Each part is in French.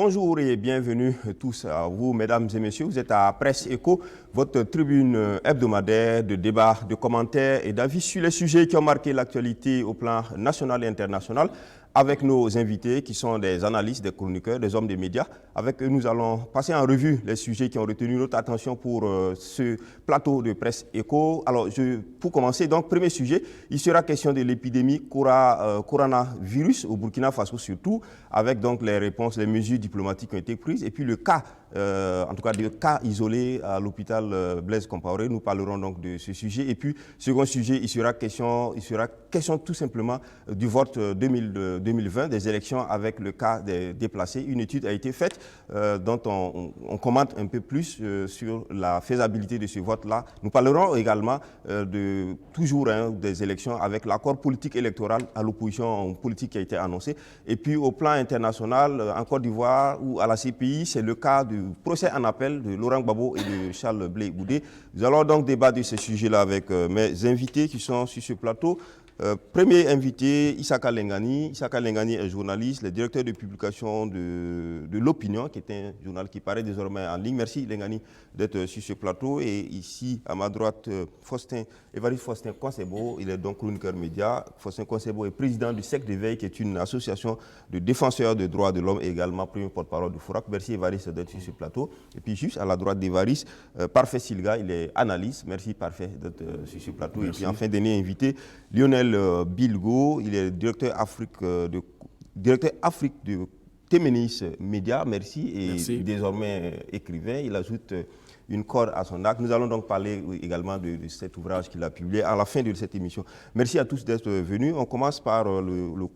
Bonjour et bienvenue tous à vous, mesdames et messieurs. Vous êtes à Presse Éco, votre tribune hebdomadaire de débats, de commentaires et d'avis sur les sujets qui ont marqué l'actualité au plan national et international, avec nos invités qui sont des analystes, des chroniqueurs, des hommes des médias. Avec eux, nous allons passer en revue les sujets qui ont retenu notre attention pour ce plateau de Presse Éco. Alors, pour commencer, donc, premier sujet, il sera question de l'épidémie coronavirus au Burkina Faso surtout, avec donc les réponses, les mesures diplomatiques qui ont été prises, et puis le cas, en tout cas des cas isolés à l'hôpital Blaise Compaoré. Nous parlerons donc de ce sujet. Et puis, second sujet, il sera question tout simplement du vote 2020, des élections avec le cas des déplacés. Une étude a été faite dont on commente un peu plus sur la faisabilité de ce vote-là. Nous parlerons également toujours des élections avec l'accord politique électoral à l'opposition politique qui a été annoncé. Et puis au plan international, en Côte d'Ivoire ou à la CPI, c'est le cas du procès en appel de Laurent Gbagbo et de Charles Blé Goudé. Nous allons donc débattre de ces sujets-là avec mes invités qui sont sur ce plateau. Premier invité, Issaka Lengani. Issaka Lengani est journaliste, le directeur de publication de L'Opinion, qui est un journal qui paraît désormais en ligne. Merci Lengani d'être sur ce plateau. Et ici, à ma droite, Évariste Faustin Konsebo, il est donc chroniqueur média. Faustin Konsebo est président du SEC d'éveil, qui est une association de défenseurs des droits de l'homme et également premier porte-parole du FORAC. Merci Évariste d'être sur ce plateau. Et puis juste à la droite d'Évariste, Parfait Silga, il est analyste. Merci Parfait d'être sur ce plateau. Merci. Et puis enfin, dernier invité, Lionel Bilgo, il est directeur Afrique de Téménis Média, merci. Désormais écrivain. Il ajoute une corde à son arc. Nous allons donc parler également de cet ouvrage qu'il a publié à la fin de cette émission. Merci à tous d'être venus. On commence par le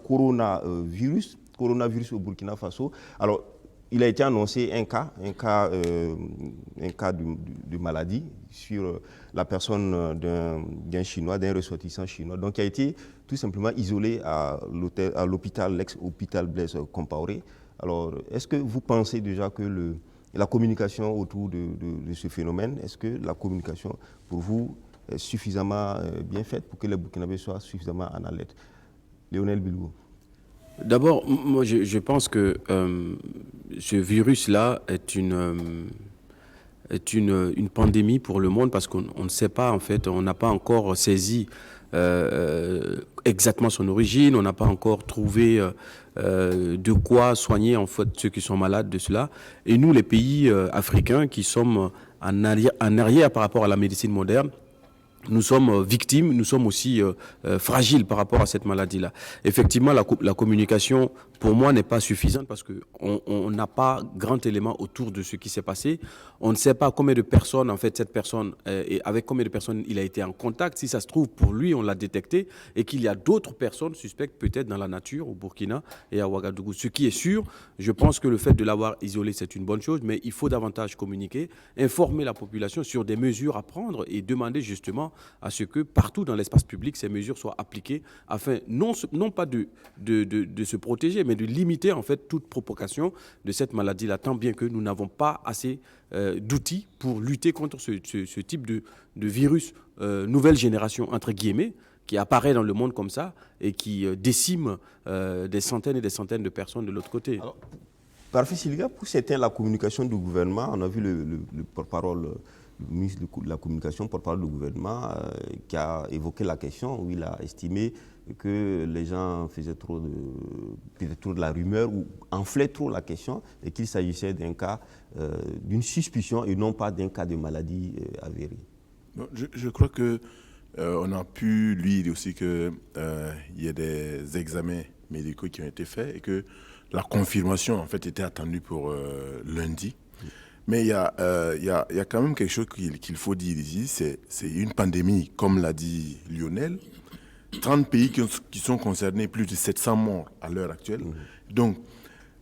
coronavirus au Burkina Faso. Alors, il a été annoncé un cas de maladie sur la personne d'un Chinois, d'un ressortissant chinois, donc qui a été tout simplement isolé à l'hôpital, l'ex-hôpital Blaise Compaoré. Alors, est-ce que vous pensez déjà que la communication autour de ce phénomène, est-ce que la communication, pour vous, est suffisamment bien faite pour que les Burkinabés soient suffisamment en alerte? Lionel Bilgo. D'abord, moi, je pense que ce virus-là est une pandémie pour le monde parce qu'on ne sait pas, en fait, on n'a pas encore saisi exactement son origine, on n'a pas encore trouvé de quoi soigner, en fait, ceux qui sont malades de cela. Et nous, les pays africains qui sommes en arrière par rapport à la médecine moderne, nous sommes victimes, nous sommes aussi fragiles par rapport à cette maladie-là. Effectivement, la communication, pour moi, n'est pas suffisante parce qu'on n'a pas grand élément autour de ce qui s'est passé. On ne sait pas combien de personnes, en fait, cette personne, et avec combien de personnes il a été en contact. Si ça se trouve, pour lui, on l'a détecté et qu'il y a d'autres personnes suspectes peut-être dans la nature, au Burkina et à Ouagadougou. Ce qui est sûr, je pense que le fait de l'avoir isolé, c'est une bonne chose, mais il faut davantage communiquer, informer la population sur des mesures à prendre et demander justement à ce que partout dans l'espace public, ces mesures soient appliquées afin non pas de se protéger, mais de limiter en fait toute propagation de cette maladie-là, tant bien que nous n'avons pas assez d'outils pour lutter contre ce type de virus nouvelle génération, entre guillemets, qui apparaît dans le monde comme ça et qui décime des centaines et des centaines de personnes de l'autre côté. Alors, Parfait Silga, pour certains, la communication du gouvernement, on a vu le porte-parole, le ministre de la Communication, porte-parole du gouvernement, qui a évoqué la question, où il a estimé que les gens faisaient peut-être trop de la rumeur ou enflaient trop la question et qu'il s'agissait d'un cas, d'une suspicion et non pas d'un cas de maladie avérée. Non, je crois que on a pu lire aussi qu'il y a des examens médicaux qui ont été faits et que la confirmation en fait était attendue pour lundi. Mais il y a quand même quelque chose qu'il faut dire ici, c'est une pandémie, comme l'a dit Lionel. 30 pays qui sont concernés, plus de 700 morts à l'heure actuelle. Donc,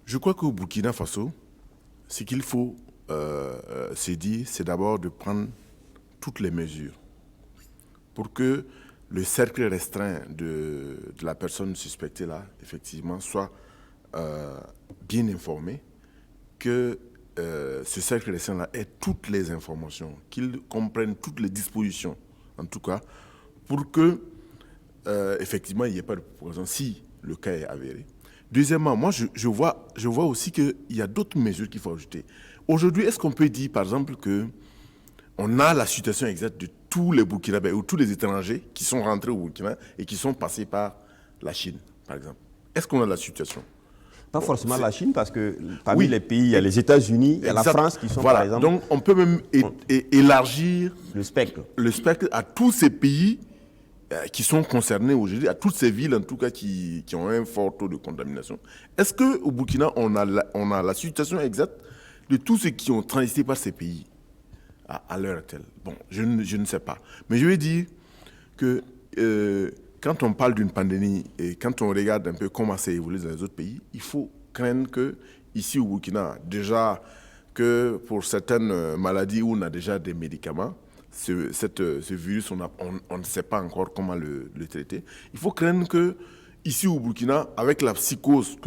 je crois qu'au Burkina Faso, ce qu'il faut se dire, c'est d'abord de prendre toutes les mesures pour que le cercle restreint de la personne suspectée là, effectivement, soit bien informé, que ce cercle restreint-là ait toutes les informations, qu'il comprenne toutes les dispositions, en tout cas, pour que, effectivement, il n'y ait pas de propagation si le cas est avéré. Deuxièmement, moi, je vois aussi qu'il y a d'autres mesures qu'il faut ajouter. Aujourd'hui, est-ce qu'on peut dire, par exemple, qu'on a la situation exacte de tous les Burkinabés ou tous les étrangers qui sont rentrés au Burkina et qui sont passés par la Chine, par exemple? Est-ce qu'on a la situation? Pas forcément la Chine, parce que parmi les pays, il y a les États-Unis, il y a la France qui sont, par exemple... Donc, on peut même élargir le spectre à tous ces pays qui sont concernés aujourd'hui, à toutes ces villes, en tout cas, qui ont un fort taux de contamination. Est-ce qu'au Burkina, on a la situation exacte de tous ceux qui ont transité par ces pays à l'heure actuelle? Bon, je ne sais pas. Mais je veux dire que quand on parle d'une pandémie et quand on regarde un peu comment ça évolue dans les autres pays, il faut craindre que ici au Burkina, déjà que pour certaines maladies où on a déjà des médicaments, ce virus, on ne sait pas encore comment le traiter. Il faut craindre que ici au Burkina, avec la psychose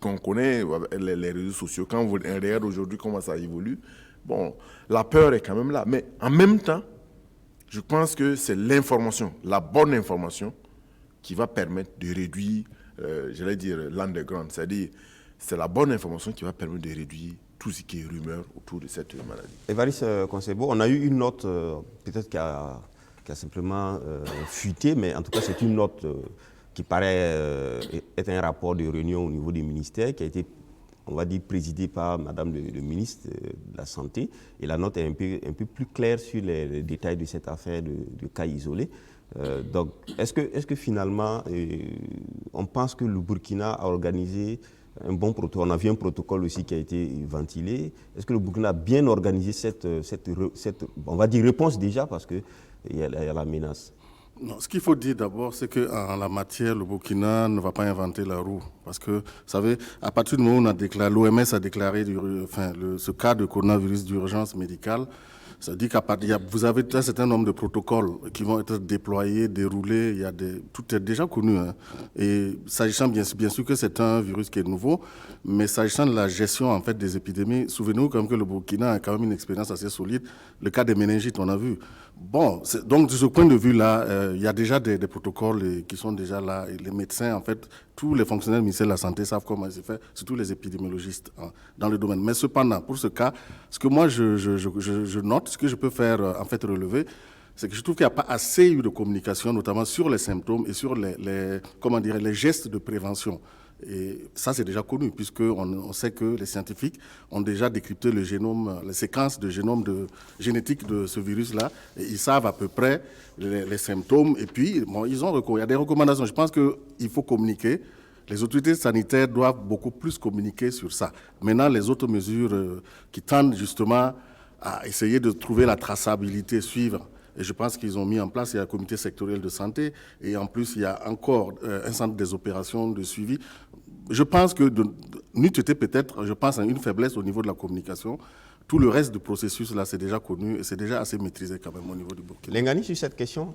qu'on connaît, les réseaux sociaux, quand on regarde aujourd'hui comment ça évolue, bon, la peur est quand même là. Mais en même temps, je pense que c'est l'information, la bonne information, qui va permettre de réduire, j'allais dire, l'underground. C'est-à-dire, c'est la bonne information qui va permettre de réduire tout ce qui est rumeur autour de cette maladie. Évariste Konsebo, on a eu une note, peut-être qui a simplement fuité, mais en tout cas, c'est une note qui paraît être un rapport de réunion au niveau des ministères, qui a été, on va dire, présidé par Madame le ministre de la Santé. Et la note est un peu plus claire sur les détails de cette affaire de cas isolés. Donc, est-ce que finalement, on pense que le Burkina a organisé un bon protocole? On a vu un protocole aussi qui a été ventilé. Est-ce que le Burkina a bien organisé cette on va dire, réponse déjà, parce qu'il y a la menace? Non, ce qu'il faut dire d'abord, c'est qu'en la matière, le Burkina ne va pas inventer la roue. Parce que, vous savez, à partir du moment où l'OMS a déclaré ce cas de coronavirus d'urgence médicale, ça dit vous avez un certain nombre de protocoles qui vont être déployés, déroulés. Tout est déjà connu. Hein. Et s'agissant bien sûr que c'est un virus qui est nouveau, mais s'agissant de la gestion en fait des épidémies, souvenez-vous quand même que le Burkina a quand même une expérience assez solide. Le cas des méningites, on a vu. Bon, donc de ce point de vue-là, il y a déjà des protocoles qui sont déjà là. Et les médecins, en fait, tous les fonctionnaires du ministère de la Santé savent comment c'est fait, surtout les épidémiologistes dans le domaine. Mais cependant, pour ce cas, ce que moi je note, ce que je peux faire en fait relever, c'est que je trouve qu'il n'y a pas assez eu de communication, notamment sur les symptômes et sur les gestes de prévention. Et ça, c'est déjà connu, puisqu'on sait que les scientifiques ont déjà décrypté le génome, les séquences de génome génétique de ce virus-là. Et ils savent à peu près les symptômes. Et puis, bon, il y a des recommandations. Je pense qu'il faut communiquer. Les autorités sanitaires doivent beaucoup plus communiquer sur ça. Maintenant, les autres mesures qui tendent justement à essayer de trouver la traçabilité, suivre. Et je pense qu'ils ont mis en place, il y a un comité sectoriel de santé, et en plus, il y a encore un centre des opérations de suivi. Je pense que, n'eût été peut-être, je pense à une faiblesse au niveau de la communication. Tout le reste du processus, là, c'est déjà connu et c'est déjà assez maîtrisé quand même au niveau du Burkina. Lengani, sur cette question,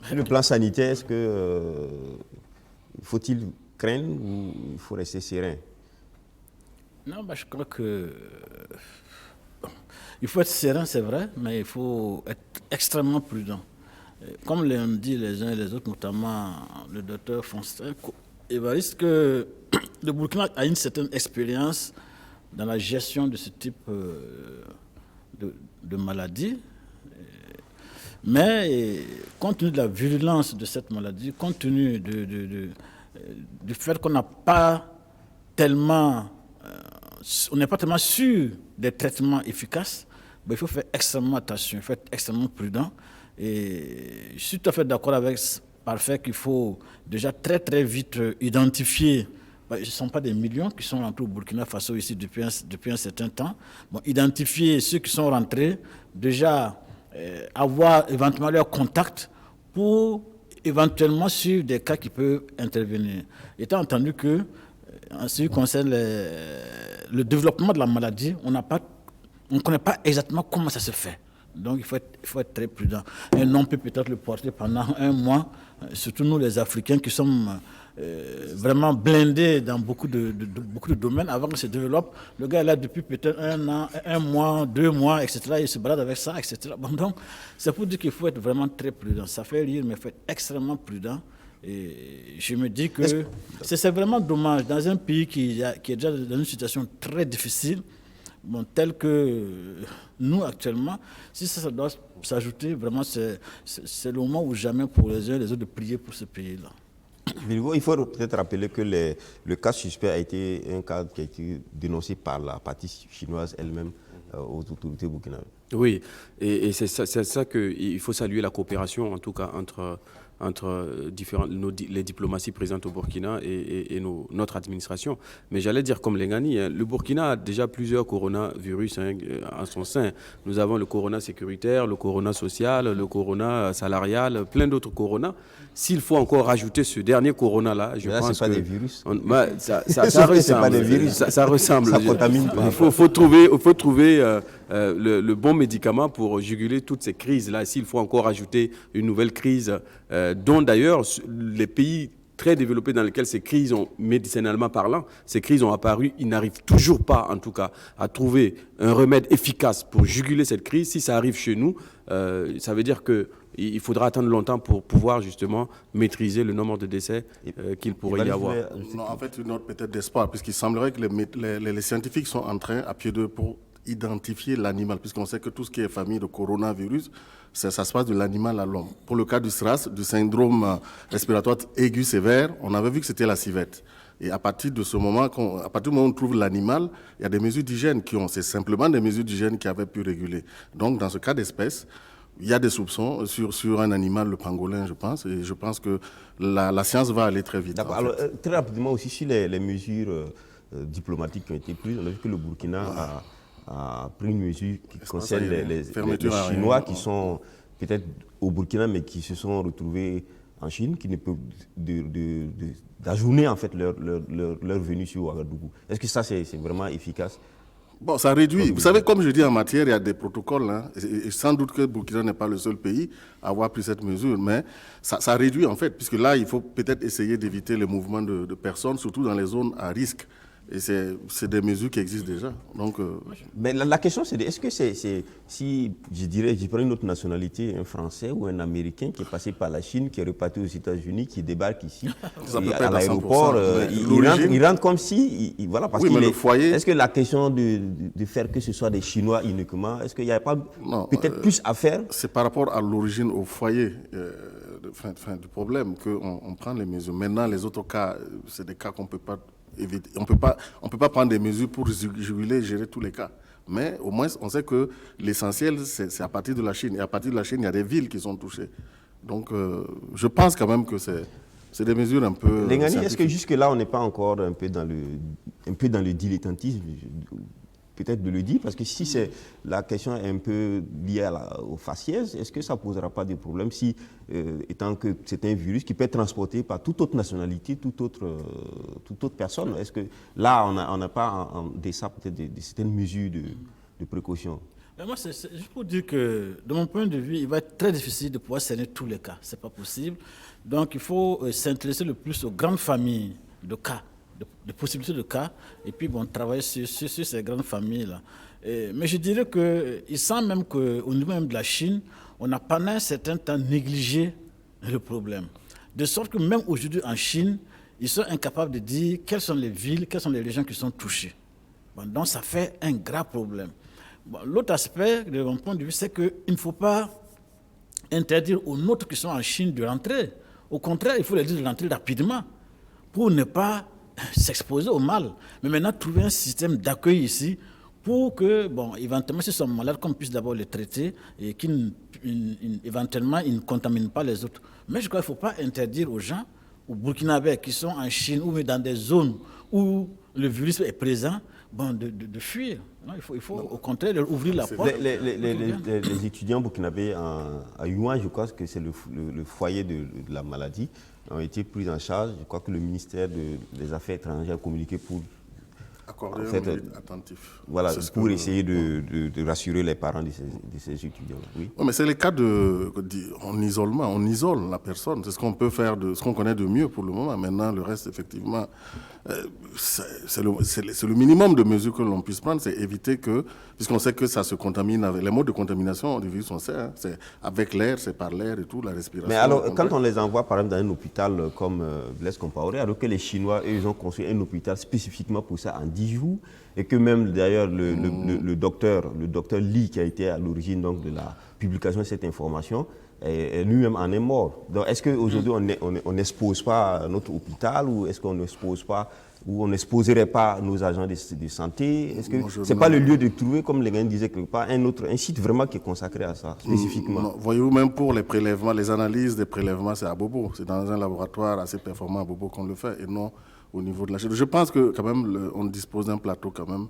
sur le plan sanitaire, est-ce que faut-il craindre ou il faut rester serein? Non, je crois que... il faut être serein, c'est vrai, mais il faut être extrêmement prudent. Comme l'ont dit les uns et les autres, notamment le docteur Fonstin, Évariste, que le Burkina a une certaine expérience dans la gestion de ce type de maladie. Mais compte tenu de la virulence de cette maladie, compte tenu du fait qu'on n'a pas tellement... on n'est pas tellement sûr des traitements efficaces, il faut faire extrêmement attention, il faut être extrêmement prudent. Et je suis tout à fait d'accord avec Parfait qu'il faut déjà très très vite identifier. Ce ne sont pas des millions qui sont rentrés au Burkina Faso ici depuis un certain temps. Bon, identifier ceux qui sont rentrés, déjà avoir éventuellement leur contact pour éventuellement suivre des cas qui peuvent intervenir. Étant entendu que, en ce qui concerne le développement de la maladie, on ne connaît pas exactement comment ça se fait. Donc il faut être très prudent. Un homme peut peut-être le porter pendant un mois, surtout nous les Africains qui sommes vraiment blindés dans beaucoup de domaines avant que ça se développe. Le gars est là depuis peut-être un an, un mois, 2 mois, etc. Il se balade avec ça, etc. Bon, donc c'est pour dire qu'il faut être vraiment très prudent. Ça fait rire, mais il faut être extrêmement prudent. Et je me dis que c'est vraiment dommage, dans un pays qui est déjà dans une situation très difficile, bon, tel que nous actuellement, si ça doit s'ajouter, vraiment c'est le moment ou jamais pour les uns et les autres de prier pour ce pays-là. Il faut peut-être rappeler que le cas suspect a été un cas qui a été dénoncé par la partie chinoise elle-même aux autorités burkinabées. Oui, et c'est ça qu'il faut saluer la coopération, en tout cas, entre les diplomaties présentes au Burkina et notre administration. Mais j'allais dire comme Lengani, le Burkina a déjà plusieurs coronavirus en son sein. Nous avons le corona sécuritaire, le corona social, le corona salarial, plein d'autres coronas. S'il faut encore rajouter ce dernier corona-là, je pense que... c'est pas des virus. Ça ressemble. Pas des virus. Ça ressemble. Ça contamine pas. Il faut trouver le bon médicament pour juguler toutes ces crises-là. S'il faut encore ajouter une nouvelle crise, dont d'ailleurs les pays très développés dans lesquels ces crises ont, médicinalement parlant, ces crises ont apparu, ils n'arrivent toujours pas, en tout cas, à trouver un remède efficace pour juguler cette crise. Si ça arrive chez nous, ça veut dire qu'il faudra attendre longtemps pour pouvoir justement maîtriser le nombre de décès qu'il pourrait y avoir. Non, en fait, une note peut-être d'espoir, puisqu'il semblerait que les scientifiques sont en train, à pied d'œuvre, pour identifier l'animal, puisqu'on sait que tout ce qui est famille de coronavirus, ça se passe de l'animal à l'homme. Pour le cas du SRAS, du syndrome respiratoire aigu sévère, on avait vu que c'était la civette. Et à partir de ce moment, à partir du moment où on trouve l'animal, il y a des mesures d'hygiène c'est simplement des mesures d'hygiène qui avaient pu réguler. Donc, dans ce cas d'espèce, il y a des soupçons sur un animal, le pangolin, je pense, et je pense que la science va aller très vite. D'accord. Alors, très rapidement aussi, sur les mesures diplomatiques qui ont été prises, on a vu que le Burkina a pris une mesure qui concerne les Chinois qui sont peut-être au Burkina, mais qui se sont retrouvés en Chine, qui ne peuvent d'ajourner en fait leur venue sur Ouagadougou. Est-ce que ça, c'est vraiment efficace? Bon, ça réduit. Vous savez, comme je dis en matière, il y a des protocoles. Hein, et sans doute que Burkina n'est pas le seul pays à avoir pris cette mesure. Mais ça réduit, en fait, puisque là, il faut peut-être essayer d'éviter les mouvements de personnes, surtout dans les zones à risque. Et c'est des mesures qui existent déjà. Donc, mais la question, c'est est-ce que si, je prends une autre nationalité, un Français ou un Américain qui est passé par la Chine, qui est reparti aux États-Unis, qui débarque ici, à l'aéroport, il rentre comme si... voilà, parce oui, foyer... Est-ce que la question de faire que ce soit des Chinois uniquement, est-ce qu'il n'y a pas peut-être plus à faire? C'est par rapport à l'origine, au foyer du problème qu'on prend les mesures. Maintenant, les autres cas, c'est des cas qu'on ne peut pas... éviter. On peut pas prendre des mesures pour juguler, gérer tous les cas. Mais au moins, on sait que l'essentiel, c'est à partir de la Chine. Et à partir de la Chine, il y a des villes qui sont touchées. Donc, je pense quand même que c'est des mesures un peu... Lengani, est-ce que jusque-là, on n'est pas encore un peu dans le dilettantisme, peut-être de le dire, parce que si la question est un peu liée au faciès, est-ce que ça ne posera pas de problème si, étant que c'est un virus qui peut être transporté par toute autre nationalité, toute autre personne, est-ce que là, on n'a pas en deçà peut-être de certaines mesures de précaution? Mais moi, c'est juste pour dire que, de mon point de vue, il va être très difficile de pouvoir cerner tous les cas. Ce n'est pas possible. Donc, il faut s'intéresser le plus aux grandes familles de cas, de possibilités de cas, et puis travailler sur ces grandes familles-là. Mais je dirais qu'il semble même qu'au niveau même de la Chine, on a pendant un certain temps négligé le problème. De sorte que même aujourd'hui en Chine, ils sont incapables de dire quelles sont les villes, quelles sont les régions qui sont touchées. Donc ça fait un grave problème. L'autre aspect, de mon point de vue, c'est qu'il ne faut pas interdire aux nôtres qui sont en Chine de rentrer. Au contraire, il faut les dire de rentrer rapidement pour ne pas s'exposer au mal. Mais maintenant, trouver un système d'accueil ici pour que, éventuellement, s'ils sont malades, qu'on puisse d'abord les traiter et éventuellement, ils ne contaminent pas les autres. Mais je crois qu'il ne faut pas interdire aux gens, aux Burkinabés qui sont en Chine ou dans des zones où le virus est présent, de fuir. Non, il faut au contraire leur ouvrir la porte. Les étudiants burkinabés à Yuan, je crois que c'est le foyer de la maladie, ont été pris en charge. Je crois que le ministère des Affaires étrangères a communiqué pour accorder un aide attentif. Voilà, pour essayer de rassurer les parents de ces étudiants. Oui. Oui, mais c'est le cas en isolement. On isole la personne. C'est ce qu'on peut faire, ce qu'on connaît de mieux pour le moment. Maintenant, le reste, effectivement, c'est le minimum de mesures que l'on puisse prendre, c'est éviter que, puisqu'on sait que ça se contamine avec les modes de contamination du virus, on sait, hein, c'est avec l'air, c'est par l'air et tout, la respiration. Mais alors, quand on les envoie par exemple dans un hôpital comme Blaise Compaoré, alors que les Chinois, eux, ils ont construit un hôpital spécifiquement pour ça en 10 jours, et que même d'ailleurs le docteur Li, qui a été à l'origine donc de la publication de cette information, lui-même en est mort. Donc, est-ce qu'aujourd'hui, on n'expose pas notre hôpital, ou est-ce qu'on n'expose pas, ou on n'exposerait pas nos agents de santé? Est-ce que ce n'est pas le lieu de trouver, comme les gars disaient quelque part, un site vraiment qui est consacré à ça, spécifiquement? Voyez-vous, même pour les prélèvements, les analyses des prélèvements, c'est à Bobo. C'est dans un laboratoire assez performant à Bobo qu'on le fait, et non au niveau de la Chine. Je pense que quand même, on dispose d'un plateau quand même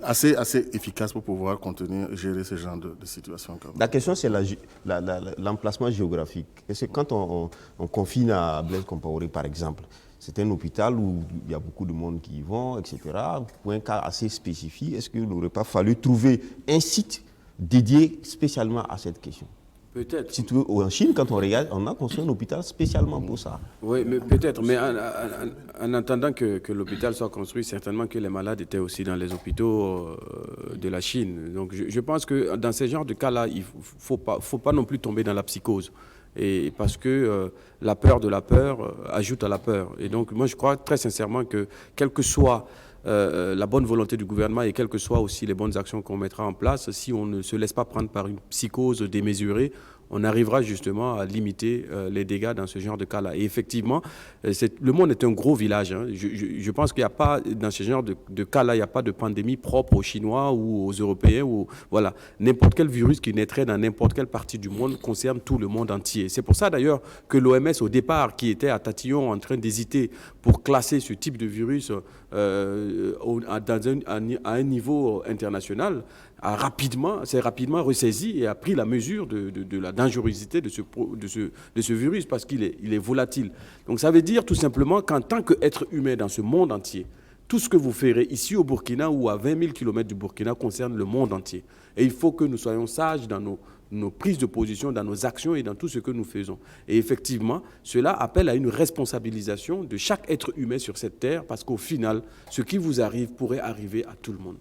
assez efficace pour pouvoir contenir et gérer ce genre de situations. Quand même. La question, c'est l'emplacement géographique. Est-ce que quand on confine à Blaise Compaoré, par exemple, c'est un hôpital où il y a beaucoup de monde qui y vont, etc., pour un cas assez spécifique, est-ce qu'il n'aurait pas fallu trouver un site dédié spécialement à cette question? Peut-être. Surtout en Chine, quand on regarde, on a construit un hôpital spécialement pour ça. Oui, mais peut-être. Mais en attendant que l'hôpital soit construit, certainement que les malades étaient aussi dans les hôpitaux de la Chine. Donc je pense que dans ce genre de cas-là, il ne faut pas non plus tomber dans la psychose. Et parce que la peur de la peur ajoute à la peur. Et donc moi je crois très sincèrement que quelle que soit la bonne volonté du gouvernement et quelles que soient aussi les bonnes actions qu'on mettra en place, si on ne se laisse pas prendre par une psychose démesurée, on arrivera justement à limiter les dégâts dans ce genre de cas-là. Et effectivement, le monde est un gros village. Hein. Je pense qu'il n'y a pas, dans ce genre de cas-là, il n'y a pas de pandémie propre aux Chinois ou aux Européens. Voilà. N'importe quel virus qui naîtrait dans n'importe quelle partie du monde concerne tout le monde entier. C'est pour ça d'ailleurs que l'OMS, au départ, qui était à tatillon en train d'hésiter pour classer ce type de virus à un niveau international, s'est rapidement ressaisi et a pris la mesure de la dangerosité de ce virus parce qu'il est volatile. Donc ça veut dire tout simplement qu'en tant qu'être humain dans ce monde entier, tout ce que vous ferez ici au Burkina ou à 20 000 km du Burkina concerne le monde entier. Et il faut que nous soyons sages dans nos prises de position, dans nos actions et dans tout ce que nous faisons. Et effectivement, cela appelle à une responsabilisation de chaque être humain sur cette terre parce qu'au final, ce qui vous arrive pourrait arriver à tout le monde.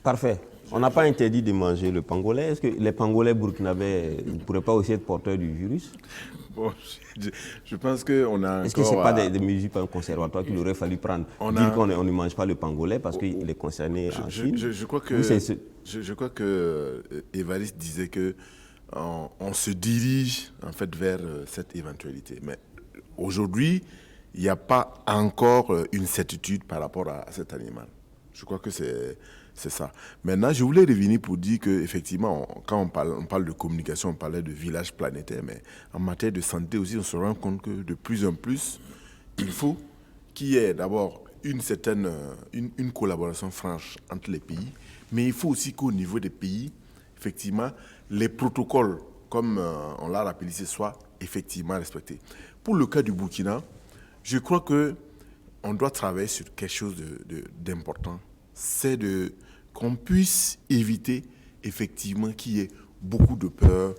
Parfait. On n'a pas interdit de manger le pangolais. Est-ce que les pangolais burkinabés ne pourraient pas aussi être porteurs du virus? Bon, je pense qu'on a encore... Est-ce que ce n'est pas des mesures conservatoires qu'il aurait fallu prendre? Dire qu'on ne mange pas le pangolais parce qu'il est concerné en Chine? Je crois que Évariste disait que on se dirige en fait vers cette éventualité. Mais aujourd'hui, il n'y a pas encore une certitude par rapport à cet animal. Je crois que c'est ça. Maintenant, je voulais revenir pour dire qu'effectivement, quand on parle de communication, on parlait de village planétaire, mais en matière de santé aussi, on se rend compte que de plus en plus, il faut qu'il y ait d'abord une certaine une collaboration franche entre les pays, mais il faut aussi qu'au niveau des pays, effectivement, les protocoles, comme on l'a rappelé, soient effectivement respectés. Pour le cas du Burkina, je crois qu'on doit travailler sur quelque chose d'important. C'est qu'on puisse éviter effectivement qu'il y ait beaucoup de peur,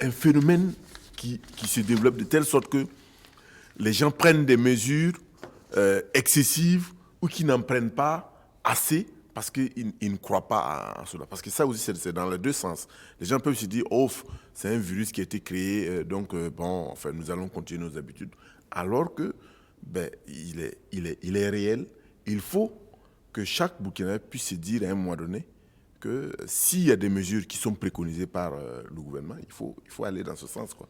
un phénomène qui se développe de telle sorte que les gens prennent des mesures excessives ou qui n'en prennent pas assez parce qu'ils ne croient pas à cela. Parce que ça aussi, c'est dans les deux sens. Les gens peuvent se dire, oh, c'est un virus qui a été créé, nous allons continuer nos habitudes. Alors que, il est réel. Il faut que chaque Burkinabé puisse se dire à un moment donné que s'il y a des mesures qui sont préconisées par le gouvernement, il faut aller dans ce sens, quoi.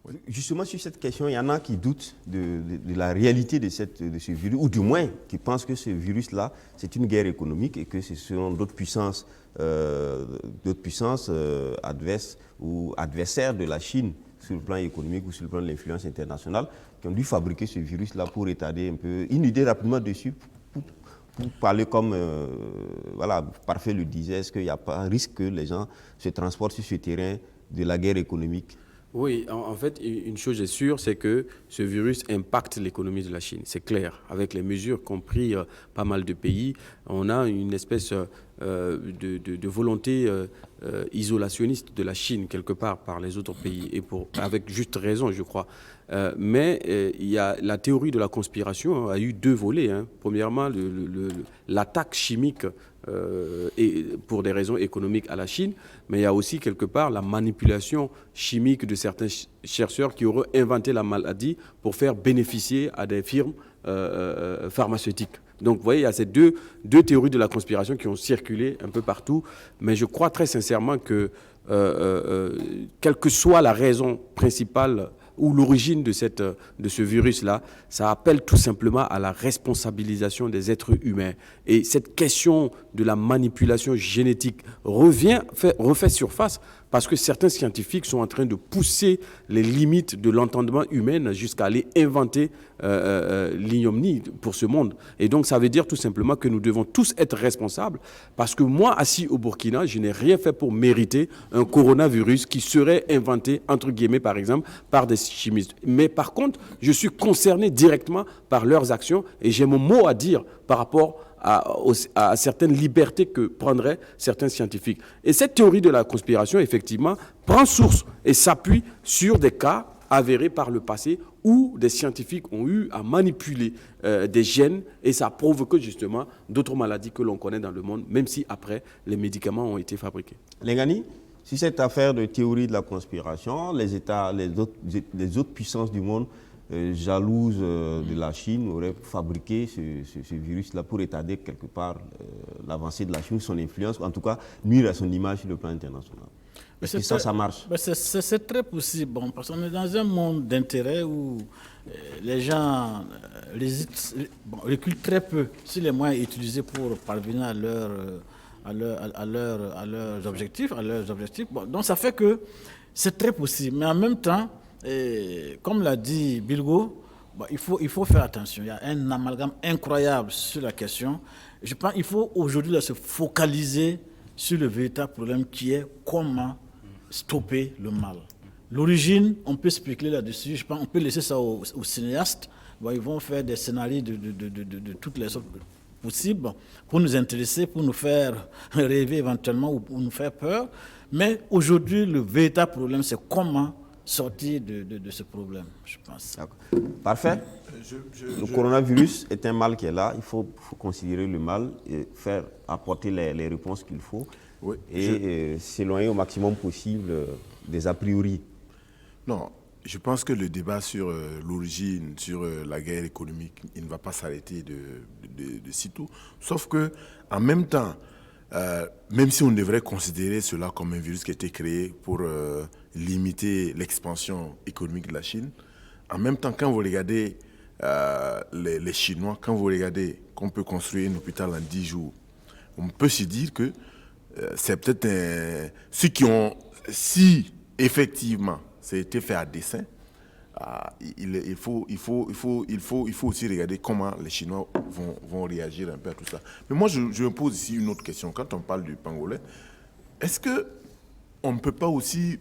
Oui. Justement, sur cette question, il y en a qui doutent de la réalité de ce virus, ou du moins qui pensent que ce virus-là, c'est une guerre économique et que ce sont d'autres puissances adverses ou adversaires de la Chine sur le plan économique ou sur le plan de l'influence internationale qui ont dû fabriquer ce virus-là pour étaler un peu une idée rapidement dessus. Pour parler comme Parfait le disait, est-ce qu'il n'y a pas un risque que les gens se transportent sur ce terrain de la guerre économique? Oui, en fait, une chose est sûre, c'est que ce virus impacte l'économie de la Chine, c'est clair. Avec les mesures qu'ont pris pas mal de pays, on a une espèce de volonté isolationniste de la Chine, quelque part, par les autres pays, et avec juste raison, je crois. Mais il y a la théorie de la conspiration a eu deux volets. Premièrement, l'attaque chimique et pour des raisons économiques à la Chine, mais il y a aussi quelque part la manipulation chimique de certains chercheurs qui auraient inventé la maladie pour faire bénéficier à des firmes pharmaceutiques. Donc, vous voyez, il y a ces deux théories de la conspiration qui ont circulé un peu partout. Mais je crois très sincèrement que, quelle que soit la raison principale ou l'origine de ce virus-là, ça appelle tout simplement à la responsabilisation des êtres humains. Et cette question de la manipulation génétique refait surface parce que certains scientifiques sont en train de pousser les limites de l'entendement humain jusqu'à aller inventer l'ignominie pour ce monde. Et donc, ça veut dire tout simplement que nous devons tous être responsables parce que moi, assis au Burkina, je n'ai rien fait pour mériter un coronavirus qui serait inventé, entre guillemets, par exemple, par des chimistes. Mais par contre, je suis concerné directement par leurs actions et j'ai mon mot à dire par rapport à certaines libertés que prendraient certains scientifiques. Et cette théorie de la conspiration, effectivement, prend source et s'appuie sur des cas avérés par le passé où des scientifiques ont eu à manipuler des gènes et ça a provoqué justement d'autres maladies que l'on connaît dans le monde, même si après, les médicaments ont été fabriqués. Lengani, si cette affaire de théorie de la conspiration, les autres puissances du monde jalouses de la Chine auraient fabriqué ce virus-là pour retarder quelque part l'avancée de la Chine, son influence, en tout cas nuire à son image sur le plan international. Est-ce que ça marche? C'est très possible, parce qu'on est dans un monde d'intérêt où les gens reculent très peu sur les moyens utilisés pour parvenir à leurs objectifs. Donc ça fait que c'est très possible, mais en même temps, comme l'a dit Bilgo, il faut faire attention. Il y a un amalgame incroyable sur la question. Je pense qu'il faut aujourd'hui se focaliser sur le véritable problème qui est comment stopper le mal. L'origine, on peut spéculer là-dessus. Je pense qu'on peut laisser ça aux cinéastes. Ils vont faire des scénarios de toutes les sortes possibles pour nous intéresser, pour nous faire rêver éventuellement ou pour nous faire peur. Mais aujourd'hui, le véritable problème, c'est comment sortir de ce problème, je pense. Parfait. Le coronavirus est un mal qui est là. Il faut considérer le mal et apporter les réponses qu'il faut s'éloigner au maximum possible des a priori. Non, je pense que le débat sur l'origine, sur la guerre économique, il ne va pas s'arrêter de sitôt. Sauf que, en même temps, même si on devrait considérer cela comme un virus qui a été créé pour limiter l'expansion économique de la Chine, en même temps, quand vous regardez les Chinois, quand vous regardez qu'on peut construire un hôpital en 10 jours, on peut se dire que c'est peut-être ceux qui ont, si effectivement ça a été fait à dessein, il faut aussi regarder comment les Chinois vont réagir un peu à tout ça. Mais moi, je me pose ici une autre question. Quand on parle du pangolin, est-ce qu'on ne peut pas aussi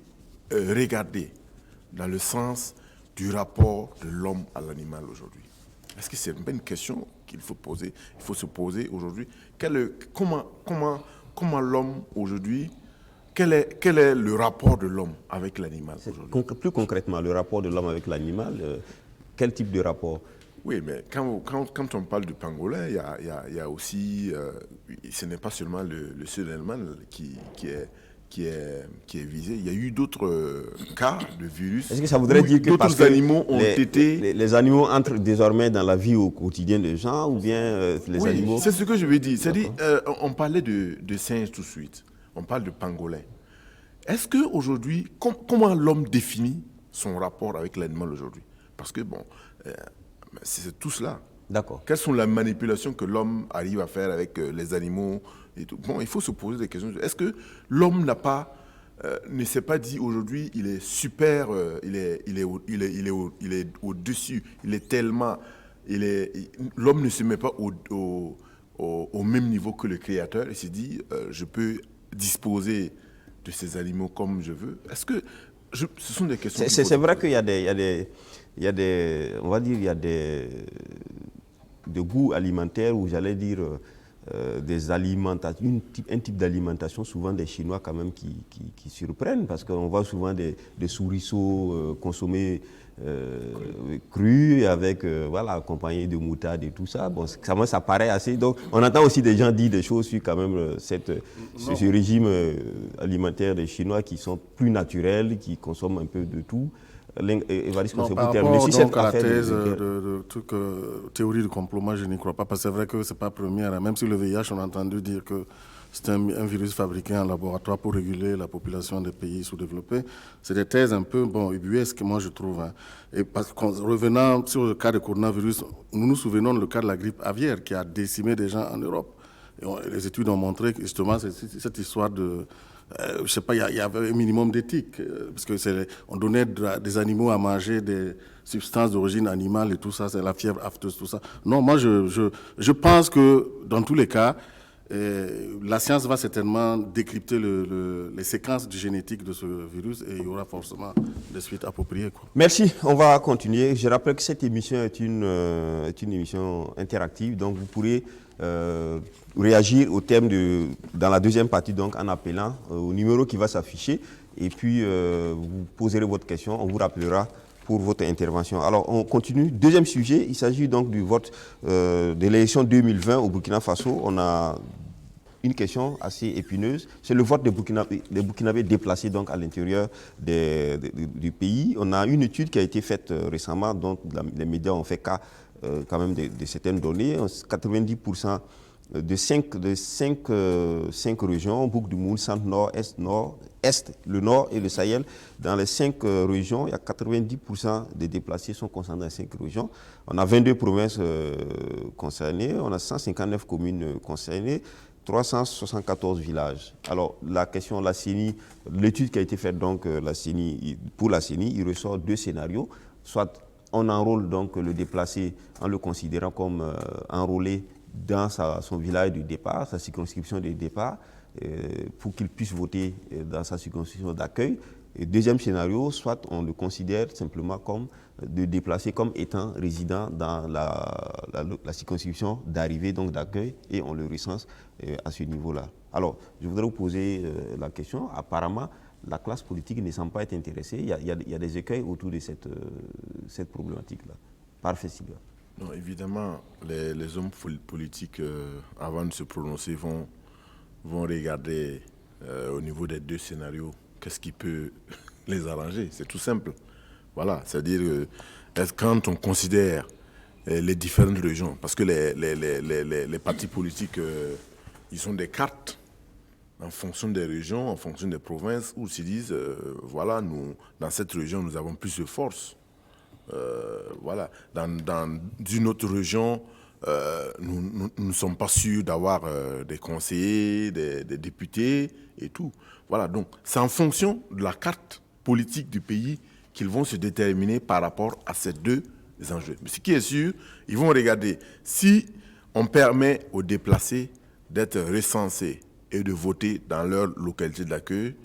regarder dans le sens du rapport de l'homme à l'animal aujourd'hui? Est-ce que c'est une question qu'il faut poser? Il faut se poser aujourd'hui. Comment l'homme aujourd'hui, quel est le rapport de l'homme avec l'animal aujourd'hui? Plus concrètement, le rapport de l'homme avec l'animal, quel type de rapport? Oui, mais quand on parle du pangolin, il y a aussi, ce n'est pas seulement le seul animal qui est visé. Il y a eu d'autres cas de virus. Est-ce que ça voudrait dire que d'autres animaux ont été... Les animaux entrent désormais dans la vie au quotidien des gens ou bien les animaux... C'est ce que je veux dire. C'est-à-dire, on parlait de singes tout de suite. On parle de pangolin. Est-ce qu'aujourd'hui, comment l'homme définit son rapport avec l'animal aujourd'hui? Parce que, c'est tout cela. D'accord. Quelles sont les manipulations que l'homme arrive à faire avec les animaux et tout? Il faut se poser des questions. Est-ce que l'homme ne s'est pas dit aujourd'hui, il est super, il est au-dessus, il est tellement... L'homme ne se met pas au même niveau que le Créateur. Il s'est dit, je peux disposer de ces animaux comme je veux. Est-ce que... ce sont des questions... C'est vrai qu'il y a des goûts alimentaires où j'allais dire un type d'alimentation, souvent des Chinois quand même qui surprennent, parce qu'on voit souvent des soubresauts consommés crus, avec, voilà, accompagnés de moutarde et tout ça. Bon, ça paraît assez. Donc, on entend aussi des gens dire des choses sur quand même ce régime alimentaire des Chinois qui sont plus naturels, qui consomment un peu de tout. Par rapport donc à la thèse de théorie du complot, moi je n'y crois pas, parce que c'est vrai que c'est pas première, hein. Même sur le VIH, on a entendu dire que c'est un virus fabriqué en laboratoire pour réguler la population des pays sous-développés. C'est des thèses un peu ubuesques, moi je trouve, hein. Et parce que, revenant sur le cas du coronavirus, nous nous souvenons du cas de la grippe aviaire qui a décimé des gens en Europe. Et les études ont montré que justement cette histoire de... je ne sais pas, il y avait un minimum d'éthique, parce que on donnait des animaux à manger, des substances d'origine animale et tout ça, c'est la fièvre afteuse, tout ça. Non, moi je pense que dans tous les cas, la science va certainement décrypter les séquences du génétique de ce virus et il y aura forcément des suites appropriées, quoi. Merci, on va continuer. Je rappelle que cette émission est une émission interactive, donc vous pourrez réagir au thème dans la deuxième partie, donc en appelant au numéro qui va s'afficher, et puis vous poserez votre question, on vous rappellera pour votre intervention. Alors on continue. Deuxième sujet, il s'agit donc du vote de l'élection 2020 au Burkina Faso. On a une question assez épineuse, c'est le vote des Burkinabés déplacés donc à l'intérieur du pays. On a une étude qui a été faite récemment, dont les médias ont fait cas quand même de certaines données. 90% de cinq régions, Bouc du Moun, Centre, Nord, Est, le Nord et le Sahel. Dans les 5 régions, il y a 90% des déplacés sont concernés dans les 5 régions. On a 22 provinces concernées, on a 159 communes concernées, 374 villages. Alors, la question, la CENI, l'étude qui a été faite donc, pour la CENI, il ressort 2 scénarios. Soit on enrôle donc le déplacé en le considérant comme enrôlé dans son village de départ, sa circonscription de départ, pour qu'il puisse voter dans sa circonscription d'accueil. Et deuxième scénario, soit on le considère simplement comme de déplacer comme étant résident dans la circonscription d'arrivée, donc d'accueil, et on le recense à ce niveau-là. Alors, je voudrais vous poser la question. Apparemment, la classe politique ne semble pas être intéressée. Il y a des écueils autour de cette problématique-là. Parfait, Sylvain. Non, évidemment, les hommes politiques, avant de se prononcer, vont regarder au niveau des 2 scénarios qu'est-ce qui peut les arranger. C'est tout simple. Voilà, c'est-à-dire quand on considère les différentes régions, parce que les partis politiques, ils ont des cartes en fonction des régions, en fonction des provinces, où ils se disent, voilà, nous, dans cette région, nous avons plus de force. Voilà. Dans une autre région, nous ne sommes pas sûrs d'avoir des conseillers, des députés et tout. Voilà, donc c'est en fonction de la carte politique du pays qu'ils vont se déterminer par rapport à ces 2 enjeux. Mais ce qui est sûr, ils vont regarder si on permet aux déplacés d'être recensés et de voter dans leur localité d'accueil.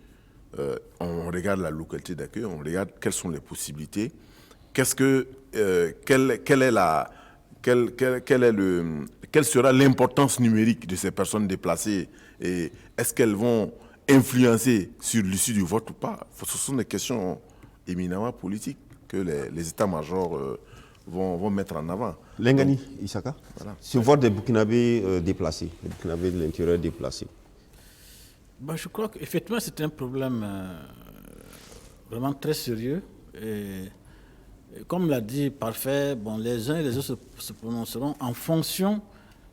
On regarde la localité d'accueil, on regarde quelles sont les possibilités. Quelle sera l'importance numérique de ces personnes déplacées et est-ce qu'elles vont influencer sur l'issue du vote ou pas? Ce sont des questions éminemment politiques que les états-majors vont mettre en avant. Lengani, Issaka, voilà. Ce vote des Burkinabés déplacés, les Burkinabés de l'intérieur déplacés. Je crois qu'effectivement c'est un problème vraiment très sérieux. Et comme l'a dit Parfait, les uns et les autres se prononceront en fonction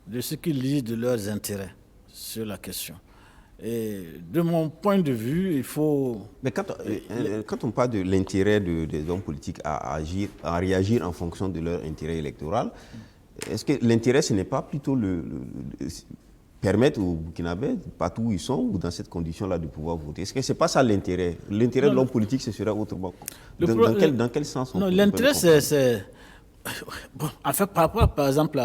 de ce qu'ils lisent de leurs intérêts sur la question. Et de mon point de vue, il faut... Mais quand on parle de l'intérêt des hommes politiques à réagir en fonction de leur intérêt électoral, est-ce que l'intérêt, ce n'est pas plutôt permettre aux Burkinabés, partout où ils sont, ou dans cette condition-là, de pouvoir voter? Est-ce que ce n'est pas ça l'intérêt? L'intérêt de l'homme politique, ce serait autrement. Dans quel sens Non, l'intérêt, c'est... Bon, en fait, par rapport, par exemple,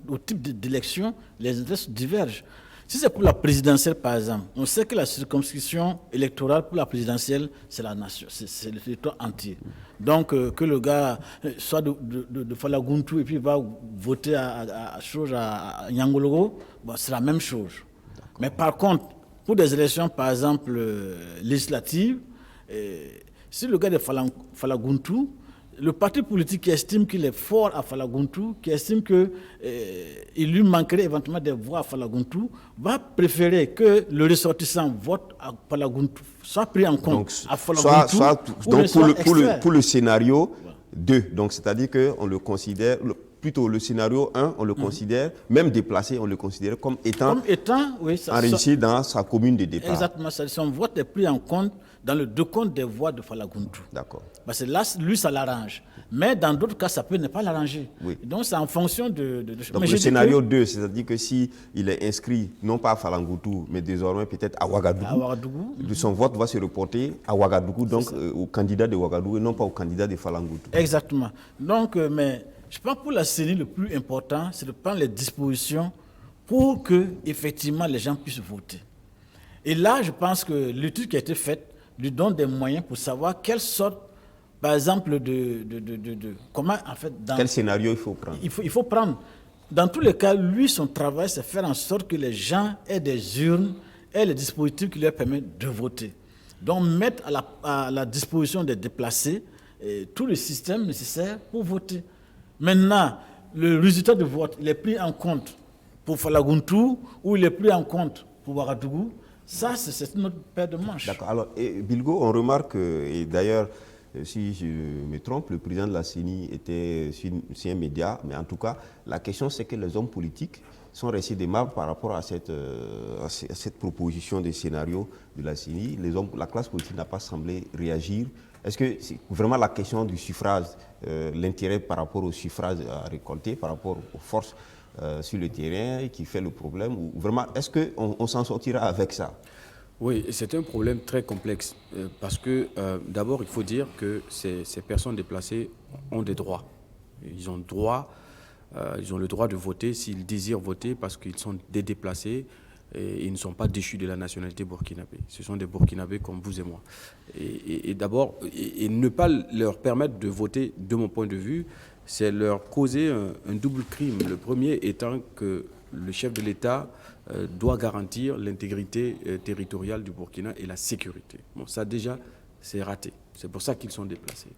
au type d'élection, les intérêts divergent. Si c'est pour la présidentielle, par exemple, on sait que la circonscription électorale pour la présidentielle, c'est la nation, c'est le territoire entier. Donc, que le gars soit de Falaguntu et puis va voter à Nyangologo, bon, c'est la même chose. Mais par contre, pour des élections, par exemple, législatives, si le gars de Falaguntu, le parti politique qui estime qu'il est fort à Falaguntu, qui estime qu'il lui manquerait éventuellement des voix à Falaguntu, va préférer que le ressortissant vote à Falaguntu soit pris en compte Donc, à Falaguntu. Pour le scénario 2, donc c'est-à-dire qu'on le considère, plutôt le scénario 1, on le considère, même déplacé, on le considère comme étant oui, enrichi dans sa commune de départ. Exactement, son vote est pris en compte dans le décompte des voix de Falaguntu. D'accord. Parce que là, lui, ça l'arrange. Mais dans d'autres cas, ça peut ne pas l'arranger. Oui. Donc, c'est en fonction de donc, le scénario 2, c'est-à-dire que s'il est inscrit, non pas à Falaguntu, mais désormais peut-être à Ouagadougou, son vote va se reporter à Ouagadougou, donc au candidat de Ouagadougou et non pas au candidat de Falaguntu. Exactement. Donc, mais je pense que pour la CENI, le plus important, c'est de prendre les dispositions pour que, effectivement, les gens puissent voter. Et là, je pense que l'étude qui a été faite lui donne des moyens pour savoir quelle sorte, par exemple, comment, en fait, quel scénario il faut prendre. Il faut prendre. Dans tous les cas, lui, son travail, c'est faire en sorte que les gens aient des urnes, aient les dispositifs qui leur permettent de voter. Donc, mettre à la disposition des déplacés tout le système nécessaire pour voter. Maintenant, le résultat de vote, il est pris en compte pour Falaguntu ou il est pris en compte pour Ouagadougou. Ça, c'est notre paire de manches. D'accord. Alors, Bilgo, on remarque, et d'ailleurs, si je me trompe, le président de la CENI était sur un média, mais en tout cas, la question c'est que les hommes politiques sont restés des marques par rapport à cette proposition de scénario de la CENI. La classe politique n'a pas semblé réagir. Est-ce que c'est vraiment la question du suffrage, l'intérêt par rapport au suffrage à récolter, par rapport aux forces sur le terrain qui fait le problème, ou vraiment, est-ce qu'on s'en sortira avec ça? Oui, c'est un problème très complexe parce que d'abord, il faut dire que ces personnes déplacées ont des droits. Ils ont le droit de voter s'ils désirent voter parce qu'ils sont des déplacés et ils ne sont pas déchus de la nationalité burkinabé. Ce sont des Burkinabés comme vous et moi. Et d'abord, ne pas leur permettre de voter, de mon point de vue, c'est leur causer un double crime. Le premier étant que le chef de l'État doit garantir l'intégrité territoriale du Burkina et la sécurité. Bon, ça déjà, c'est raté. C'est pour ça qu'ils sont déplacés.